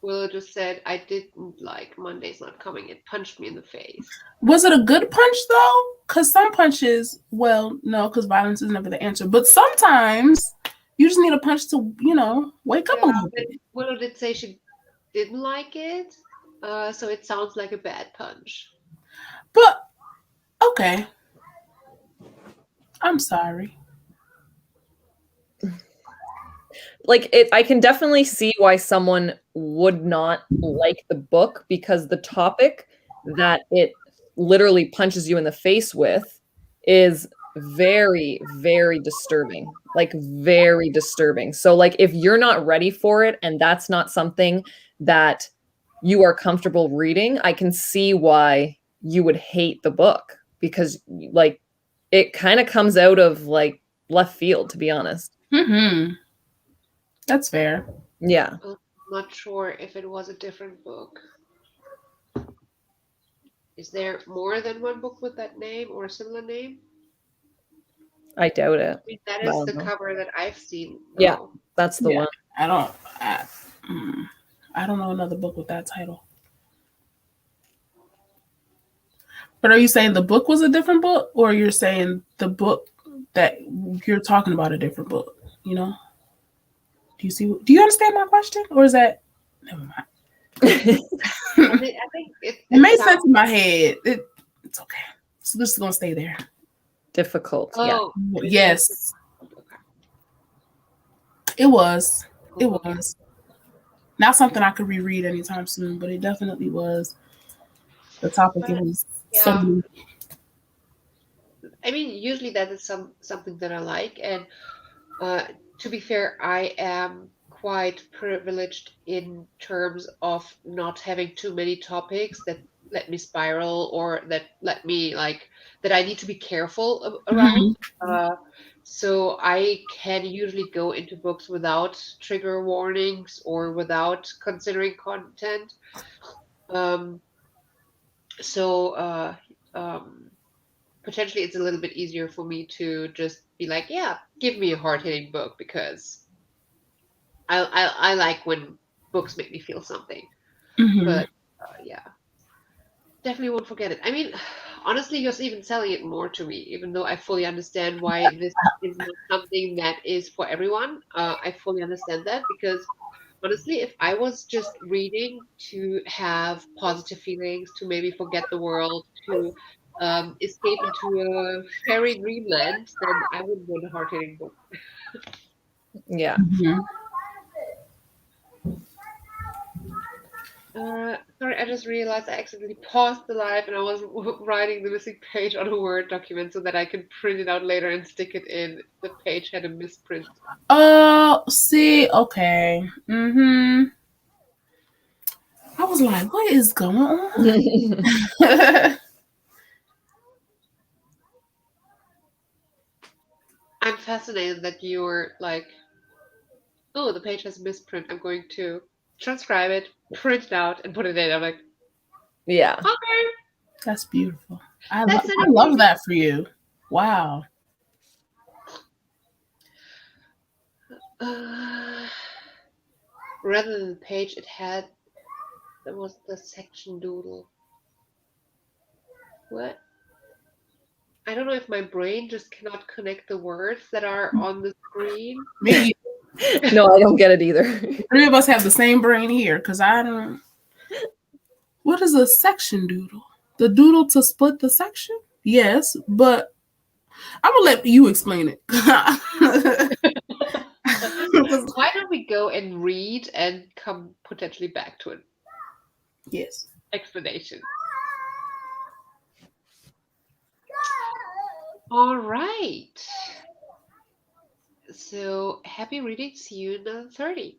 Willow just said, I didn't like Monday's Not Coming. It punched me in the face. Was it a good punch, though? Because some punches, well, no, because violence is never the answer. But sometimes you just need a punch to, wake up a little bit. Willow did say she didn't like it, so it sounds like a bad punch. But, okay. I'm sorry. Like, I can definitely see why someone would not like the book, because the topic that it literally punches you in the face with is very, very disturbing. Like, very disturbing. So, like, if you're not ready for it and that's not something that you are comfortable reading, I can see why you would hate the book, because, like, it kind of comes out of, like, left field, to be honest. That's fair. Yeah. I'm not sure if it was a different book. Is there more than one book with that name or a similar name? I doubt it. I mean, that is the cover that I've seen. Yeah, that's the one. I don't know another book with that title. But are you saying the book was a different book, or you're saying the book that you're talking about a different book? Do you understand my question, or is that never mind? I think it made sense in my head. It's okay. So this is gonna stay there. Difficult. Oh, Yeah. Yes. It was. It was. Not something I could reread anytime soon, but it definitely was. The topic it was. Yeah. I mean, usually that is something that I like, and to be fair, I am quite privileged in terms of not having too many topics that let me spiral, or that let me that I need to be careful around. So I can usually go into books without trigger warnings or without considering content. Potentially it's a little bit easier for me to just be like, yeah, give me a hard-hitting book, because I like when books make me feel something. But yeah, definitely won't forget it. I mean, honestly, you're even selling it more to me, even though I fully understand why this is not something that is for everyone. I fully understand that, because honestly, if I was just reading to have positive feelings, to maybe forget the world, to escape into a fairy dreamland, then I would want a hard-hitting book. Yeah. Sorry, I just realized I accidentally paused the live and I was writing the missing page on a Word document so that I could print it out later and stick it in. The page had a misprint. Oh, see, okay. Mm-hmm. I was like, what is going on? I'm fascinated that you were like, oh, the page has a misprint. I'm going to transcribe it, print it out, and put it in. I'm like, Yeah. okay, That's beautiful. I that's it. love that for you. Wow. Rather than the page, there was the section doodle. What? I don't know if my brain just cannot connect the words that are on the screen. Me, No, I don't get it either. three of us have the same brain here because I don't. What is a section doodle? The doodle to split the section? Yes, but I'm gonna let you explain it. Why don't we go and read and come potentially back to an Yes. explanation? All right. So happy reading. See you in 30.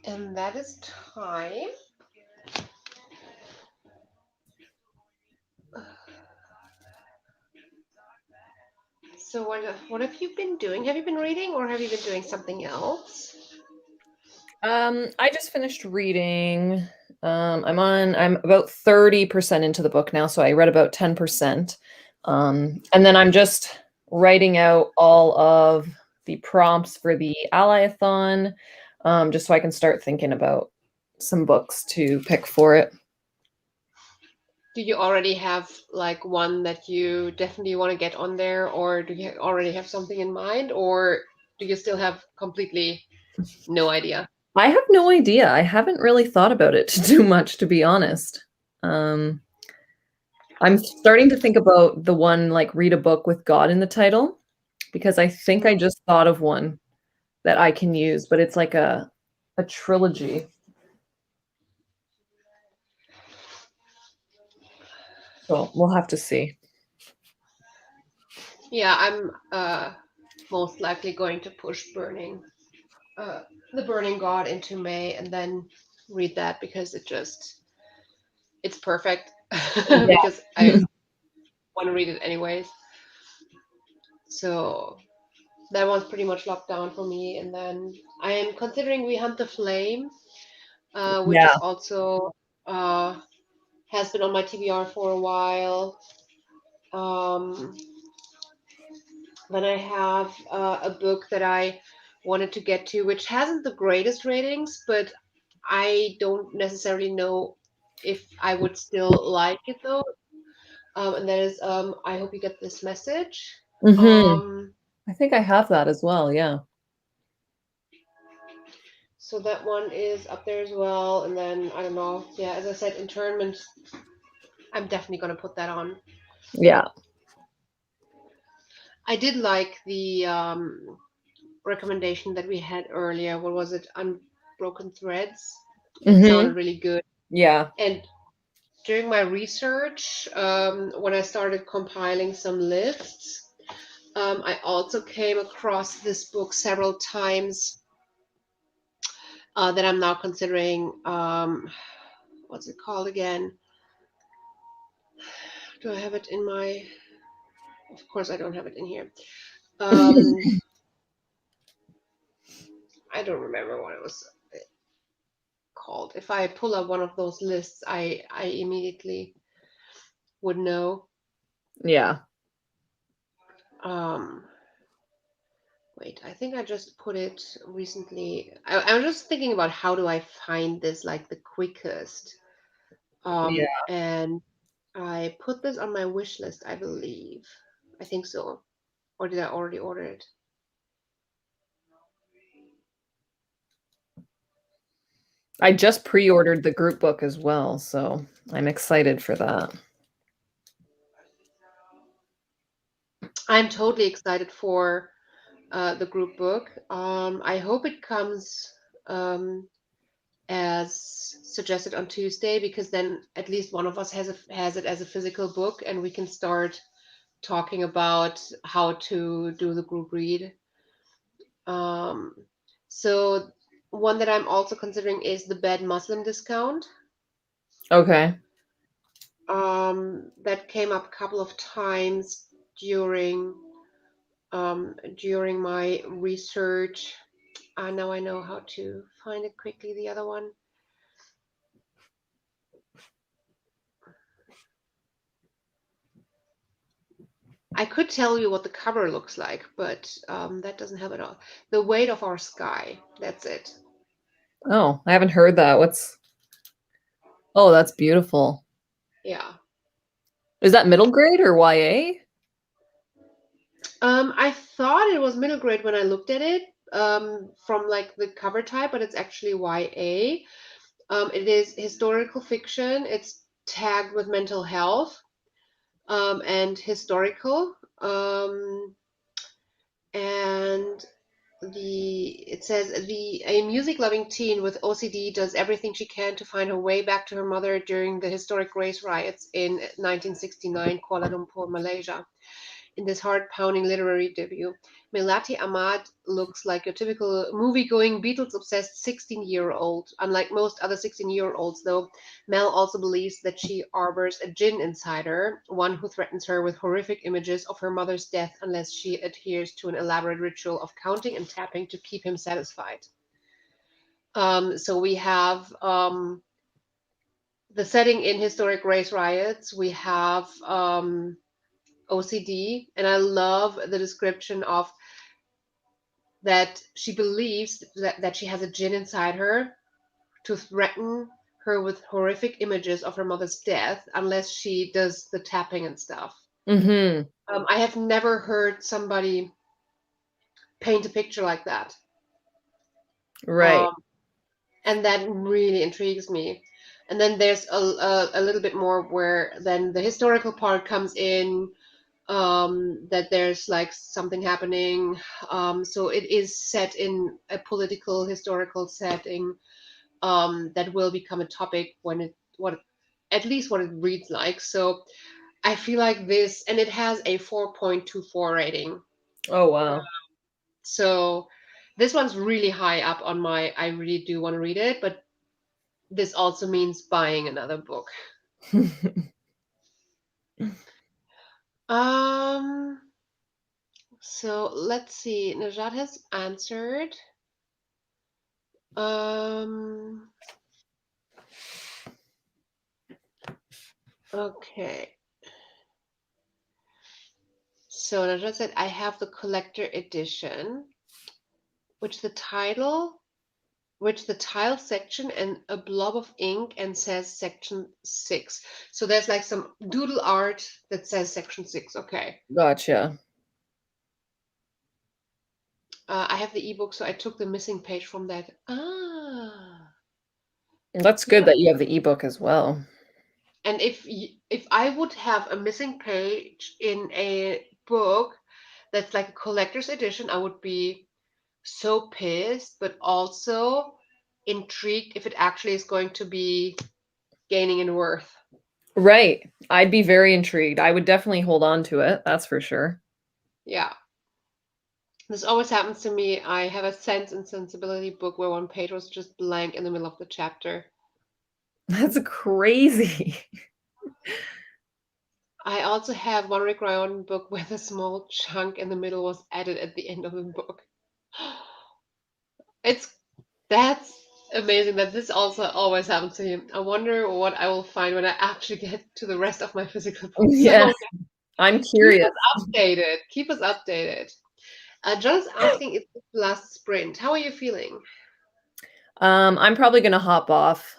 And that is time. So what have you been doing? Have you been reading or have you been doing something else? I just finished reading. I'm about 30% into the book now, so I read about 10%. And then I'm just writing out all of the prompts for the Ally-a-thon, just so I can start thinking about some books to pick for it. Do you already have like one that you definitely want to get on there, or do you already have something in mind, or do you still have completely no idea? I have no idea. I haven't really thought about it too much, to be honest. I'm starting to think about the one like read a book with God in the title, because I think I just thought of one that I can use, but it's like a trilogy. So we'll have to see. Yeah, I'm most likely going to push the Burning God into May and then read that because it's perfect Yeah. because I want to read it anyways. So that one's pretty much locked down for me. And then I am considering We Hunt the Flame, which Yeah. is also has been on my TBR for a while. Then I have a book that I wanted to get to, which hasn't the greatest ratings, but I don't necessarily know if I would still like it though. And that is I Hope You Get This Message. Mm-hmm. Um, I think I have that as well. Yeah. so that one is up there as well. And then I don't know. Yeah, as I said, Internment. I'm definitely gonna put that on. Yeah. I did like the recommendation that we had earlier. What was it? Unbroken Threads. It Mm-hmm. sounded really good. Yeah. And during my research, when I started compiling some lists, I also came across this book several times that I'm now considering. What's it called again? Do I have it in my? Of course, I don't have it in here. I don't remember what it was called. If I pull up one of those lists, I immediately would know. Yeah. Um, Wait, I think I just put it recently. I was just thinking about how do I find this like the quickest. Yeah. And I put this on my wish list, I believe. I think so. Or did I already order it? I just pre-ordered the group book as well, so I'm excited for that. I'm totally excited for the group book. I hope it comes as suggested on Tuesday because then at least one of us has it as a physical book and we can start talking about how to do the group read. Um, so one that I'm also considering is the Bad Muslim Discount. Okay. That came up a couple of times during my research. Now I know how to find it quickly. The other one. I could tell you what the cover looks like, but that doesn't help at all. The Weight of Our Sky. That's it. Oh, I haven't heard that. Oh, that's beautiful. Yeah. Is that middle grade or YA? I thought it was middle grade when I looked at it from like the cover type, but it's actually YA. It is historical fiction. It's tagged with mental health and historical. And it says a music loving teen with OCD does everything she can to find her way back to her mother during the historic race riots in 1969 Kuala Lumpur, Malaysia. in this heart-pounding literary debut. Melati Ahmad looks like your typical movie-going, Beatles-obsessed 16-year-old. Unlike most other 16-year-olds, though, Mel also believes that she harbors a jinn inside her, one who threatens her with horrific images of her mother's death unless she adheres to an elaborate ritual of counting and tapping to keep him satisfied. So we have the setting in historic race riots. We have OCD, and I love the description of that she believes that she has a jinn inside her to threaten her with horrific images of her mother's death unless she does the tapping and stuff. Mm-hmm. I have never heard somebody paint a picture like that. Right. And that really intrigues me. And then there's a little bit more where then the historical part comes in, that there's like something happening. So it is set in a political historical setting, that will become a topic when at least what it reads like. So I feel like this, and it has a 4.24 rating. Oh, wow. So this one's really high up on my I really do want to read it, but this also means buying another book. Um, so let's see. Najat has answered. Okay. So Najat said, I have the collector edition, which the title section and a blob of ink and says section 6. So there's like some doodle art that says section 6. Okay. Gotcha. I have the ebook, so I took the missing page from that. That's good that you have the ebook as well. And if I would have a missing page in a book that's like a collector's edition, I would be so pissed, but also intrigued if it actually is going to be gaining in worth. Right. I'd be very intrigued. I would definitely hold on to it. That's for sure. Yeah. This always happens to me. I have a Sense and Sensibility book where one page was just blank in the middle of the chapter. That's crazy. I also have one Rick Ryan book where the small chunk in the middle was added at the end of the book. That's amazing that this also always happens to him. I wonder what I will find when I actually get to the rest of my physical books. Yeah. So I'm curious. Keep us updated. John is asking if it's the last sprint. How are you feeling? I'm probably going to hop off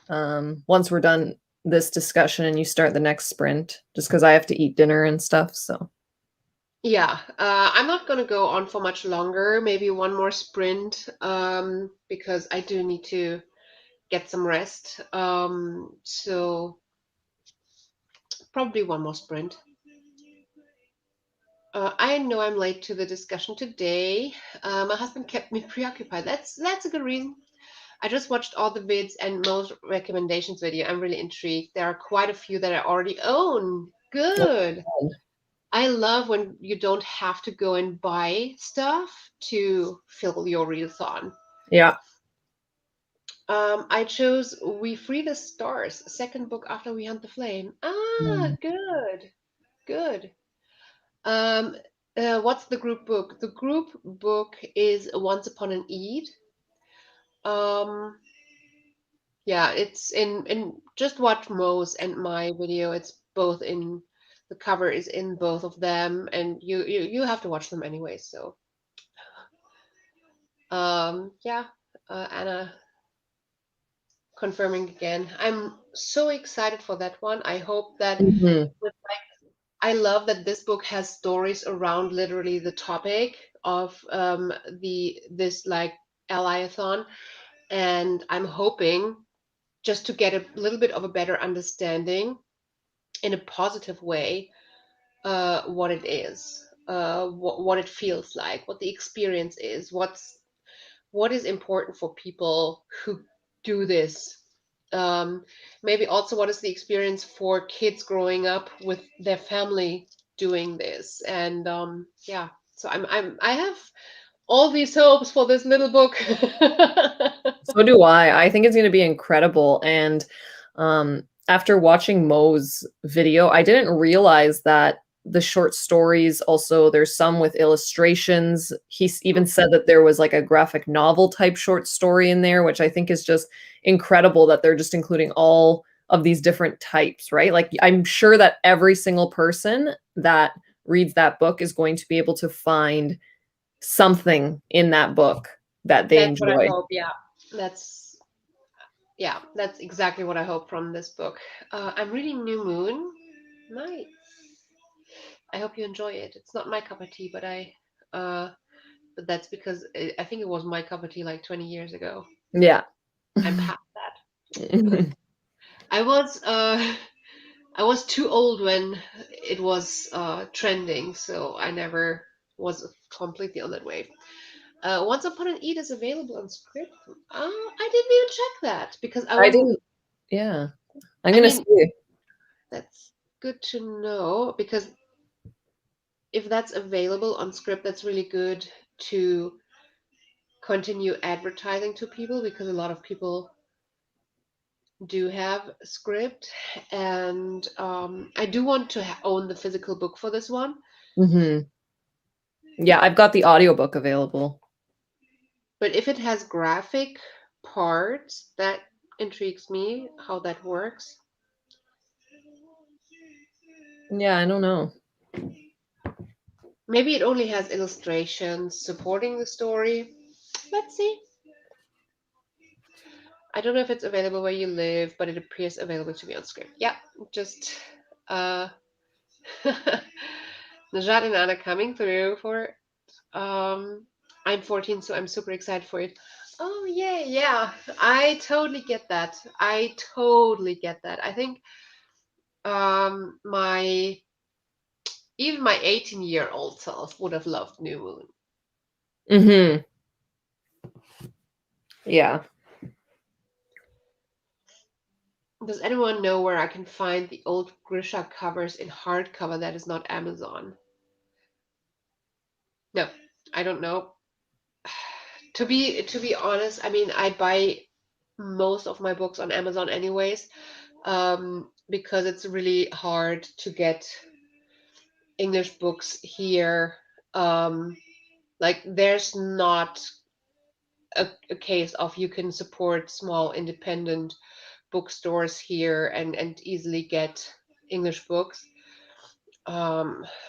once we're done this discussion and you start the next sprint, just because I have to eat dinner and stuff. So Yeah, I'm not going to go on for much longer. Maybe one more sprint, because I do need to get some rest. So probably one more sprint. I know I'm late to the discussion today. My husband kept me preoccupied. That's a good reason. I just watched all the vids and most recommendations video. I'm really intrigued. There are quite a few that I already own. Good. I love when you don't have to go and buy stuff to fill your readathon. yeah. I chose We Free the Stars, second book after We Hunt the Flame. Good. Good. What's the group book? The group book is Once Upon an Eid. Yeah, it's in just watch Mo's and my video. It's both in the cover is in both of them, and you have to watch them anyway. So, yeah, Anna confirming again. I'm so excited for that one. I hope that I love that this book has stories around literally the topic of this like Alliathon, and I'm hoping just to get a little bit of a better understanding in a positive way, what it is, what it feels like, what the experience is, what is important for people who do this. Maybe also what is the experience for kids growing up with their family doing this. And yeah, so I have all these hopes for this little book. So do I. I think it's going to be incredible. And after watching Mo's video, I didn't realize that the short stories also, there's some with illustrations. He even said that there was like a graphic novel type short story in there, which I think is just incredible that they're just including all of these different types, right? Like I'm sure that every single person that reads that book is going to be able to find something in that book that they That's what I enjoy. hope. That's exactly what I hope from this book. I'm reading New Moon. Nice. I hope you enjoy it. It's not my cup of tea, but but that's because I think it was my cup of tea like 20 years ago. Yeah. I'm past that. I was too old when it was trending, so I never was completely on that wave. Once Upon an Eid is available on script. I didn't even check that because I I wasn't. didn't. Yeah. I'm I gonna mean, see. that's good to know because if that's available on script, that's really good to continue advertising to people because a lot of people do have script, and I do want to own the physical book for this one. Yeah, I've got the audiobook available. But if it has graphic parts, that intrigues me how that works. Yeah, I don't know. Maybe it only has illustrations supporting the story. Let's see. I don't know if it's available where you live, but it appears available to me on script. Yeah, just uh Najat and Anna coming through for it. I'm 14, so I'm super excited for it. Oh yeah. I totally get that. I think my even my 18-year-old self would have loved New Moon. Mm-hmm. Yeah. Does anyone know where I can find the old Grisha covers in hardcover that is not Amazon? No, I don't know. To be honest, I mean, I buy most of my books on Amazon anyways, because it's really hard to get English books here. Like there's not a case of you can support small independent bookstores here and easily get English books.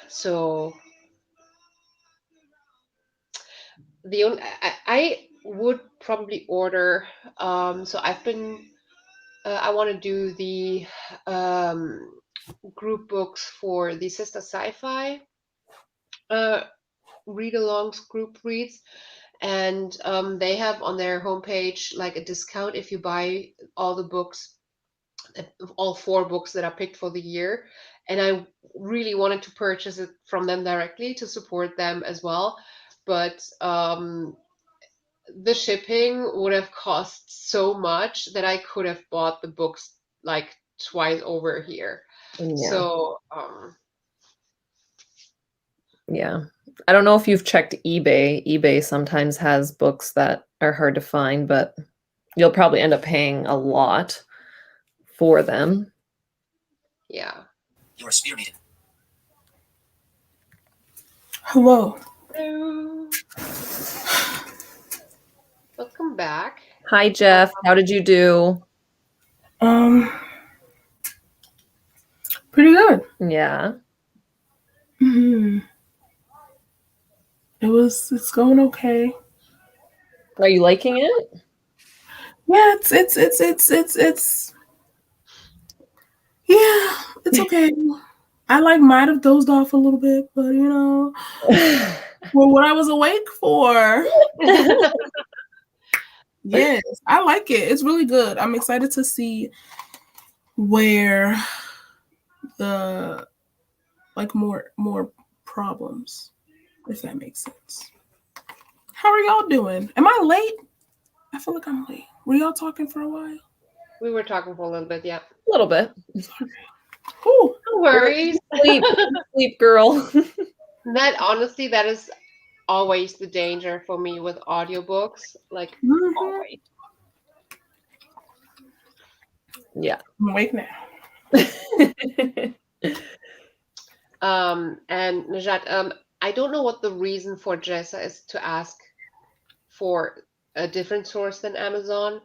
So the only I would probably order. So I want to do the group books for the Sister Sci-Fi read-alongs group reads, and they have on their homepage like a discount if you buy all the books, all 4 books that are picked for the year. And I really wanted to purchase it from them directly to support them as well, but the shipping would have cost so much that I could have bought the books like twice over here. Yeah. So Yeah. I don't know if you've checked eBay. eBay sometimes has books that are hard to find, but you'll probably end up paying a lot for them. yeah. You're spearmeated. Hello. Hello. Welcome back. Hi, Jeff. How did you do? Pretty good. Yeah. Mm-hmm. It's going okay. Are you liking it? Yeah, it's yeah, it's okay. I might have dozed off a little bit, but for what I was awake for. Yes, I like it. It's really good. I'm excited to see where the more problems, if that makes sense. How are y'all doing? Am I late? I feel like I'm late. Were y'all talking for a while? We were talking for a little bit, yeah. A little bit. Sorry. Ooh. worries. Sleep, girl. That honestly, that is always the danger for me with audiobooks. Like always. Yeah. I'm awake now. And Najat, I don't know what the reason for Jessa is to ask for a different source than Amazon,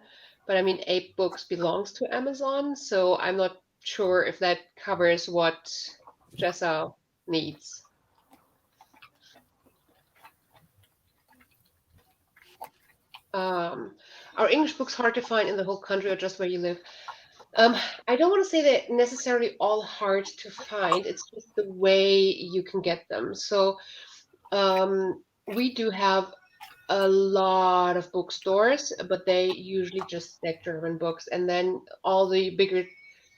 but I mean, 8 Books belongs to Amazon, so I'm not sure if that covers what Jessa needs. Are English books hard to find in the whole country or just where you live? I don't want to say they're necessarily all hard to find. It's just the way you can get them. So we do have a lot of bookstores, but they usually just stack German books. And then all the bigger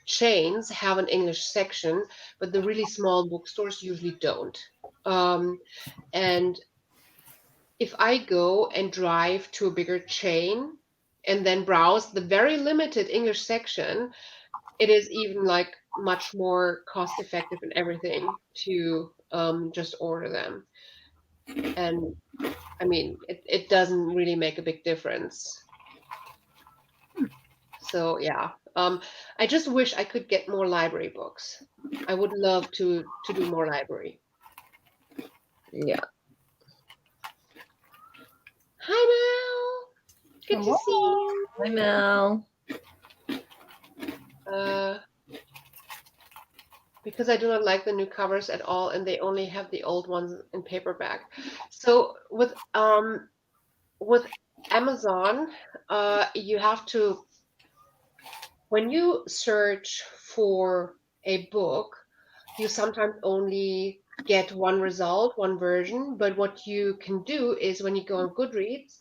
chains have an English section, but the really small bookstores usually don't. And if I go and drive to a bigger chain and then browse the very limited English section, it is even like much more cost effective and everything to just order them. And I mean, it doesn't really make a big difference. So yeah, I just wish I could get more library books. I would love to do more library. Yeah. Hi Mel, good to see you. Hi, Mel. Because I do not like the new covers at all, and they only have the old ones in paperback. So with Amazon, you have to, when you search for a book, you sometimes only get one result, one version. But what you can do is when you go on Goodreads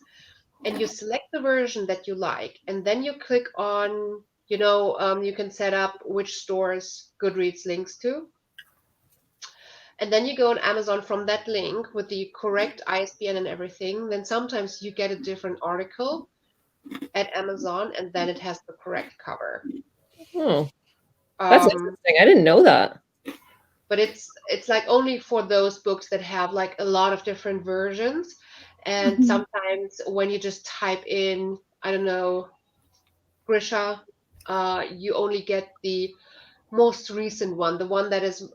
and you select the version that you like, and then you click on, you can set up which stores Goodreads links to. And then you go on Amazon from that link with the correct ISBN and everything. Then sometimes you get a different article at Amazon, and then it has the correct cover. Oh, that's interesting. I didn't know that. But it's like only for those books that have like a lot of different versions. And sometimes when you just type in, I don't know, Grisha, you only get the most recent one, the one that is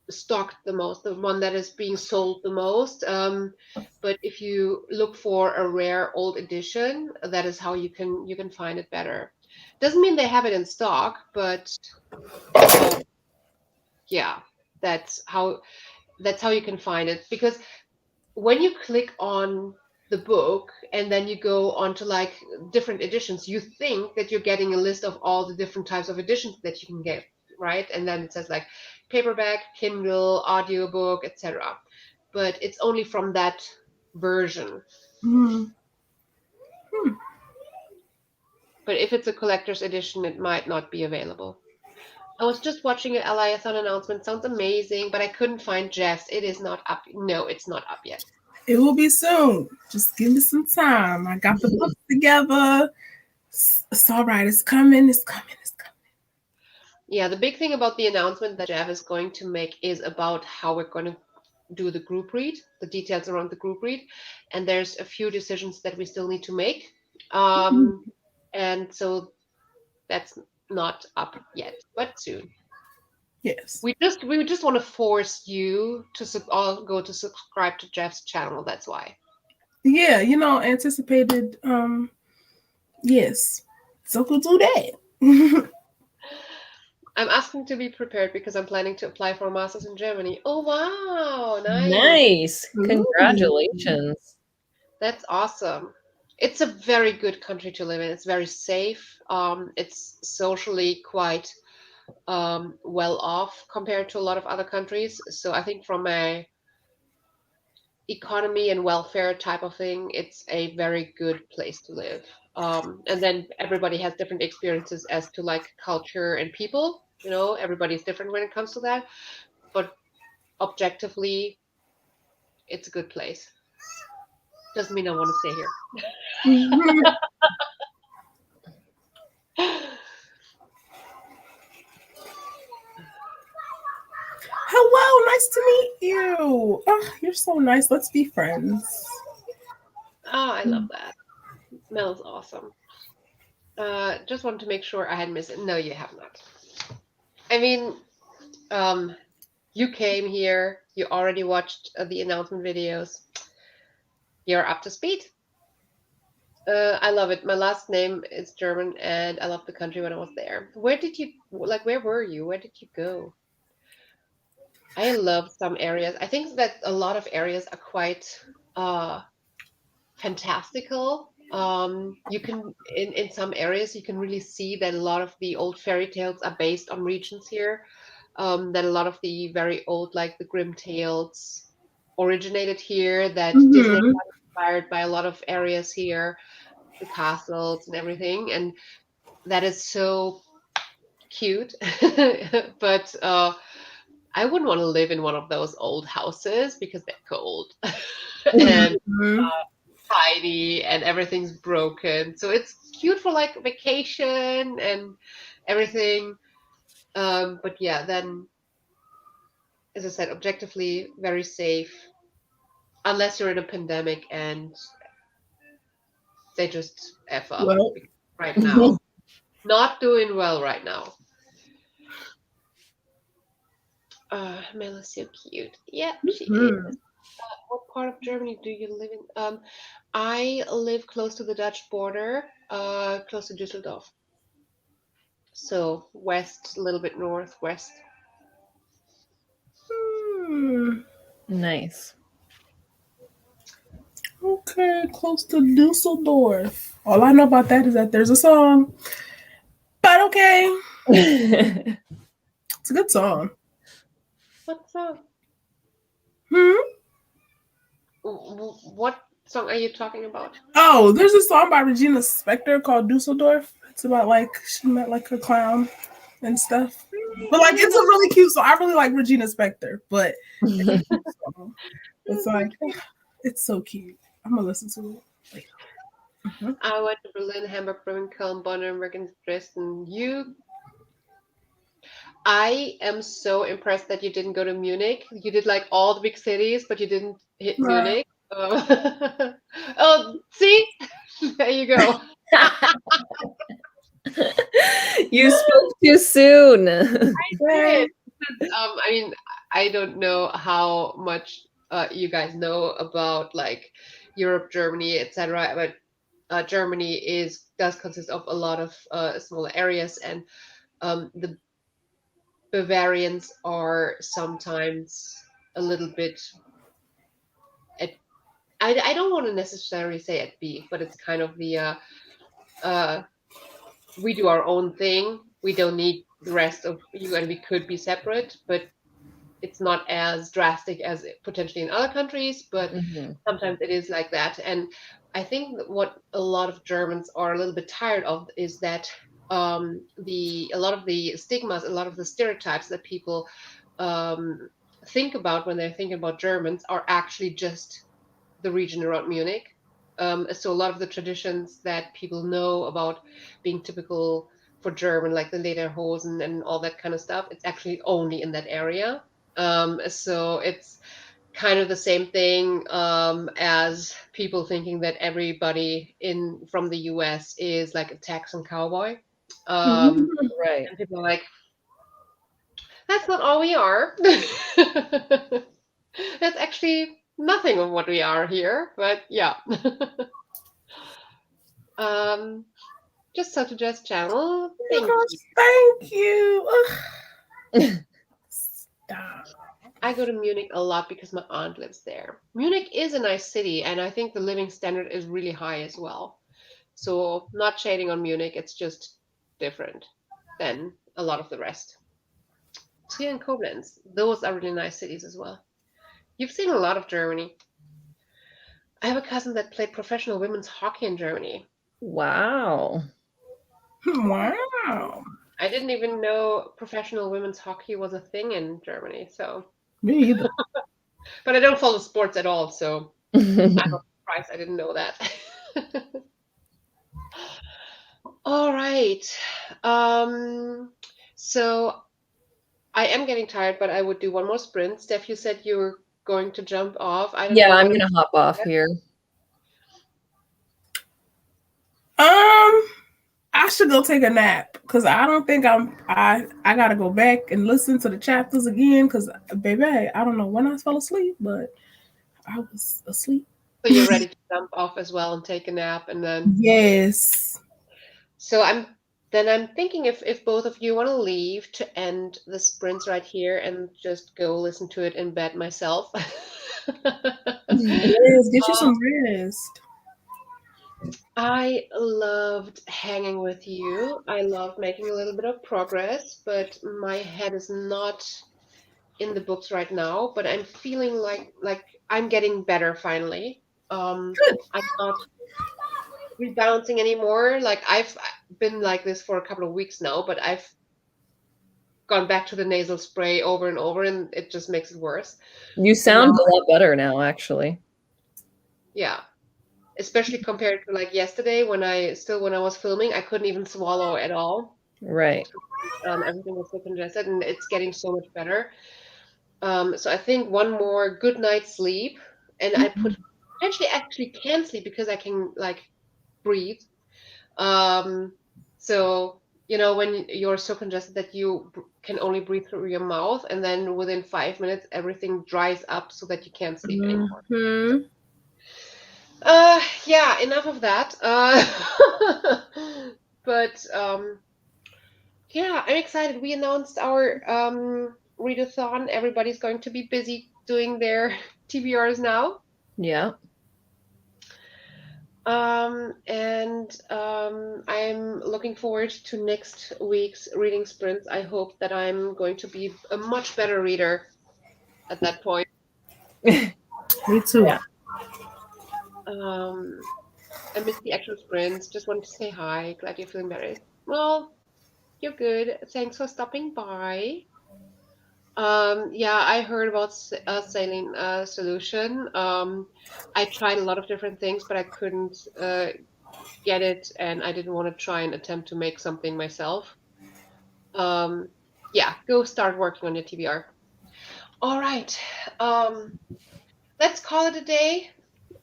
stocked the most, the one that is being sold the most. But if you look for a rare old edition, that is how you can find it better. Doesn't mean they have it in stock, but yeah, that's how you can find it. Because when you click on the book and then you go on to like different editions, you think that you're getting a list of all the different types of editions that you can get, right? And then it says like paperback, Kindle, audiobook, etc. But it's only from that version. But if it's a collector's edition, it might not be available. I was just watching an Eliathon announcement. Sounds amazing, but I couldn't find Jeff's. It is not up. No, it's not up yet. It will be soon. Just give me some time. I got the books together. It's all right. It's coming. It's coming. It's coming. Yeah, the big thing about the announcement that Jeff is going to make is about how we're going to do the group read, the details around the group read. And there's a few decisions that we still need to make. And so that's not up yet, but soon. Yes. We just want to force you to all go to subscribe to Jeff's channel. That's why. Yeah, anticipated. Yes. So we'll do that. I'm asking to be prepared because I'm planning to apply for a master's in Germany. Oh wow, Nice. Congratulations. That's awesome. It's a very good country to live in. It's very safe. It's socially quite well off compared to a lot of other countries. So I think from a economy and welfare type of thing, it's a very good place to live. And then everybody has different experiences as to like culture and people. Everybody's different when it comes to that. But objectively, it's a good place. Doesn't mean I want to stay here. you. Oh, you're so nice. Let's be friends. Oh, I love that. Mel is awesome. Just wanted to make sure I hadn't missed it. No, you have not. I mean, you came here. You already watched the announcement videos. You're up to speed. I love it. My last name is German, and I love the country when I was there. Where did you like? Where were you? Where did you go? I love some areas. I think that a lot of areas are quite fantastical. You can in some areas you can really see that a lot of the old fairy tales are based on regions here. That a lot of the very old, like the Grimm tales, originated here. That Disney Mm-hmm. got inspired by a lot of areas here, the castles and everything, and that is so cute. But I wouldn't want to live in one of those old houses because they're cold and Mm-hmm. tiny and everything's broken. So it's cute for like vacation and everything. But yeah, then as I said, objectively very safe, unless you're in a pandemic and they just F up Well, right now. Not doing well right now. Mel is so cute. Yeah, she is. mhm. What part of Germany do you live in? I live close to the Dutch border, close to Düsseldorf. So west, a little bit northwest. Hmm. Nice. Okay, close to Dusseldorf. All I know about that is that there's a song. But okay, it's a good song. What song? Hmm? What song are you talking about? Oh, there's a song by Regina Spektor called Dusseldorf. It's about like she met like a clown and stuff. But I like didn't it's a know. really cute song. I really like Regina Spektor, but it's a cute song. It's like it's so cute. I'm gonna listen to it later. Mhm. I went to Berlin, Hamburg, Bremen, Köln, Bonn, Nuremberg, and Dresden. I am so impressed that you didn't go to Munich. You did like all the big cities, but you didn't hit Right. Munich. Oh, see? There you go. You spoke too soon. Did. I mean, I don't know how much you guys know about like Europe, Germany, etc. But Germany does consist of a lot of smaller areas, and the Bavarians are sometimes a little bit at. I don't want to necessarily say at beef, but it's kind of the uh, we do our own thing. We don't need the rest of you, and we could be separate, but it's not as drastic as potentially in other countries, but Mhm. sometimes it is like that. And I think that what a lot of Germans are a little bit tired of is that a lot of the stigmas, a lot of the stereotypes that people um, think about when they're thinking about Germans are actually just the region around Munich. So a lot of the traditions that people know about being typical for German, like the Lederhosen and all that kind of stuff, it's actually only in that area. So it's kind of the same thing as people thinking that everybody in from the US is like a Texan cowboy. Um, Mhm. Right. and people are like, that's not all we are. That's actually nothing of what we are here, but yeah. um, just so to just channel. Oh my Thank you. gosh, thank you. Ugh. Stop. I go to Munich a lot because my aunt lives there. Munich is a nice city, and I think the living standard is really high as well. So, not shading on Munich, it's just different than a lot of the rest. Trier and Koblenz, those are really nice cities as well. You've seen a lot of Germany. I have a cousin that played professional women's hockey in Germany. Wow. Wow. I didn't even know professional women's hockey was a thing in Germany. So, Me either. but I don't follow sports at all, so I'm not surprised I didn't know that. All right. Um, so I am getting tired, but I would do one more sprint. Steph, you said you were going to jump off. I don't Yeah, know. I'm gonna hop off here. I should go take a nap because I don't think I gotta go back and listen to the chapters again because baby, I don't know when I fell asleep, but I was asleep. So you're ready to jump off as well and take a nap, and then. Yes. So I'm thinking if both of you want to leave to end the sprints right here and just go listen to it in bed myself. Yes, get you some rest. I loved hanging with you. I loved making a little bit of progress, but my head is not in the books right now, but I'm feeling like I'm getting better finally. Good. I'm not rebouncing anymore. Like I've been like this for a couple of weeks now, but I've gone back to the nasal spray over and over, and it just makes it worse. You So sound now, a lot better now, actually. yeah, especially compared to like yesterday when I was filming, I couldn't even swallow at all. Right. Everything was so congested, and it's getting so much better. So I think one more good night's sleep, and I potentially actually can sleep because I can like breathe. So when you're so congested that you can only breathe through your mouth, and then within 5 minutes everything dries up so that you can't sleep anymore. Mm-hmm. Yeah, enough of that. But yeah, I'm excited. We announced our readathon. Everybody's going to be busy doing their TBRs now. Yeah. And I'm looking forward to next week's reading sprints. I hope that I'm going to be a much better reader at that point. Me too. Yeah. I missed the actual sprints. Just wanted to say hi. Glad you're feeling better. Well, you're good. Thanks for stopping by. Yeah, I heard about saline solution. I tried a lot of different things, but I couldn't get it, and I didn't want to try and attempt to make something myself. Yeah, go start working on your TBR. All right. Let's call it a day,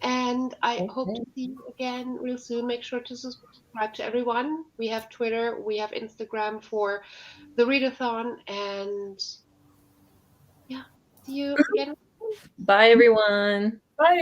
and I hope to Okay. see you again real soon. Make sure to subscribe to everyone. We have Twitter, we have Instagram for the readathon, and yeah, see you again. Bye, everyone. Bye.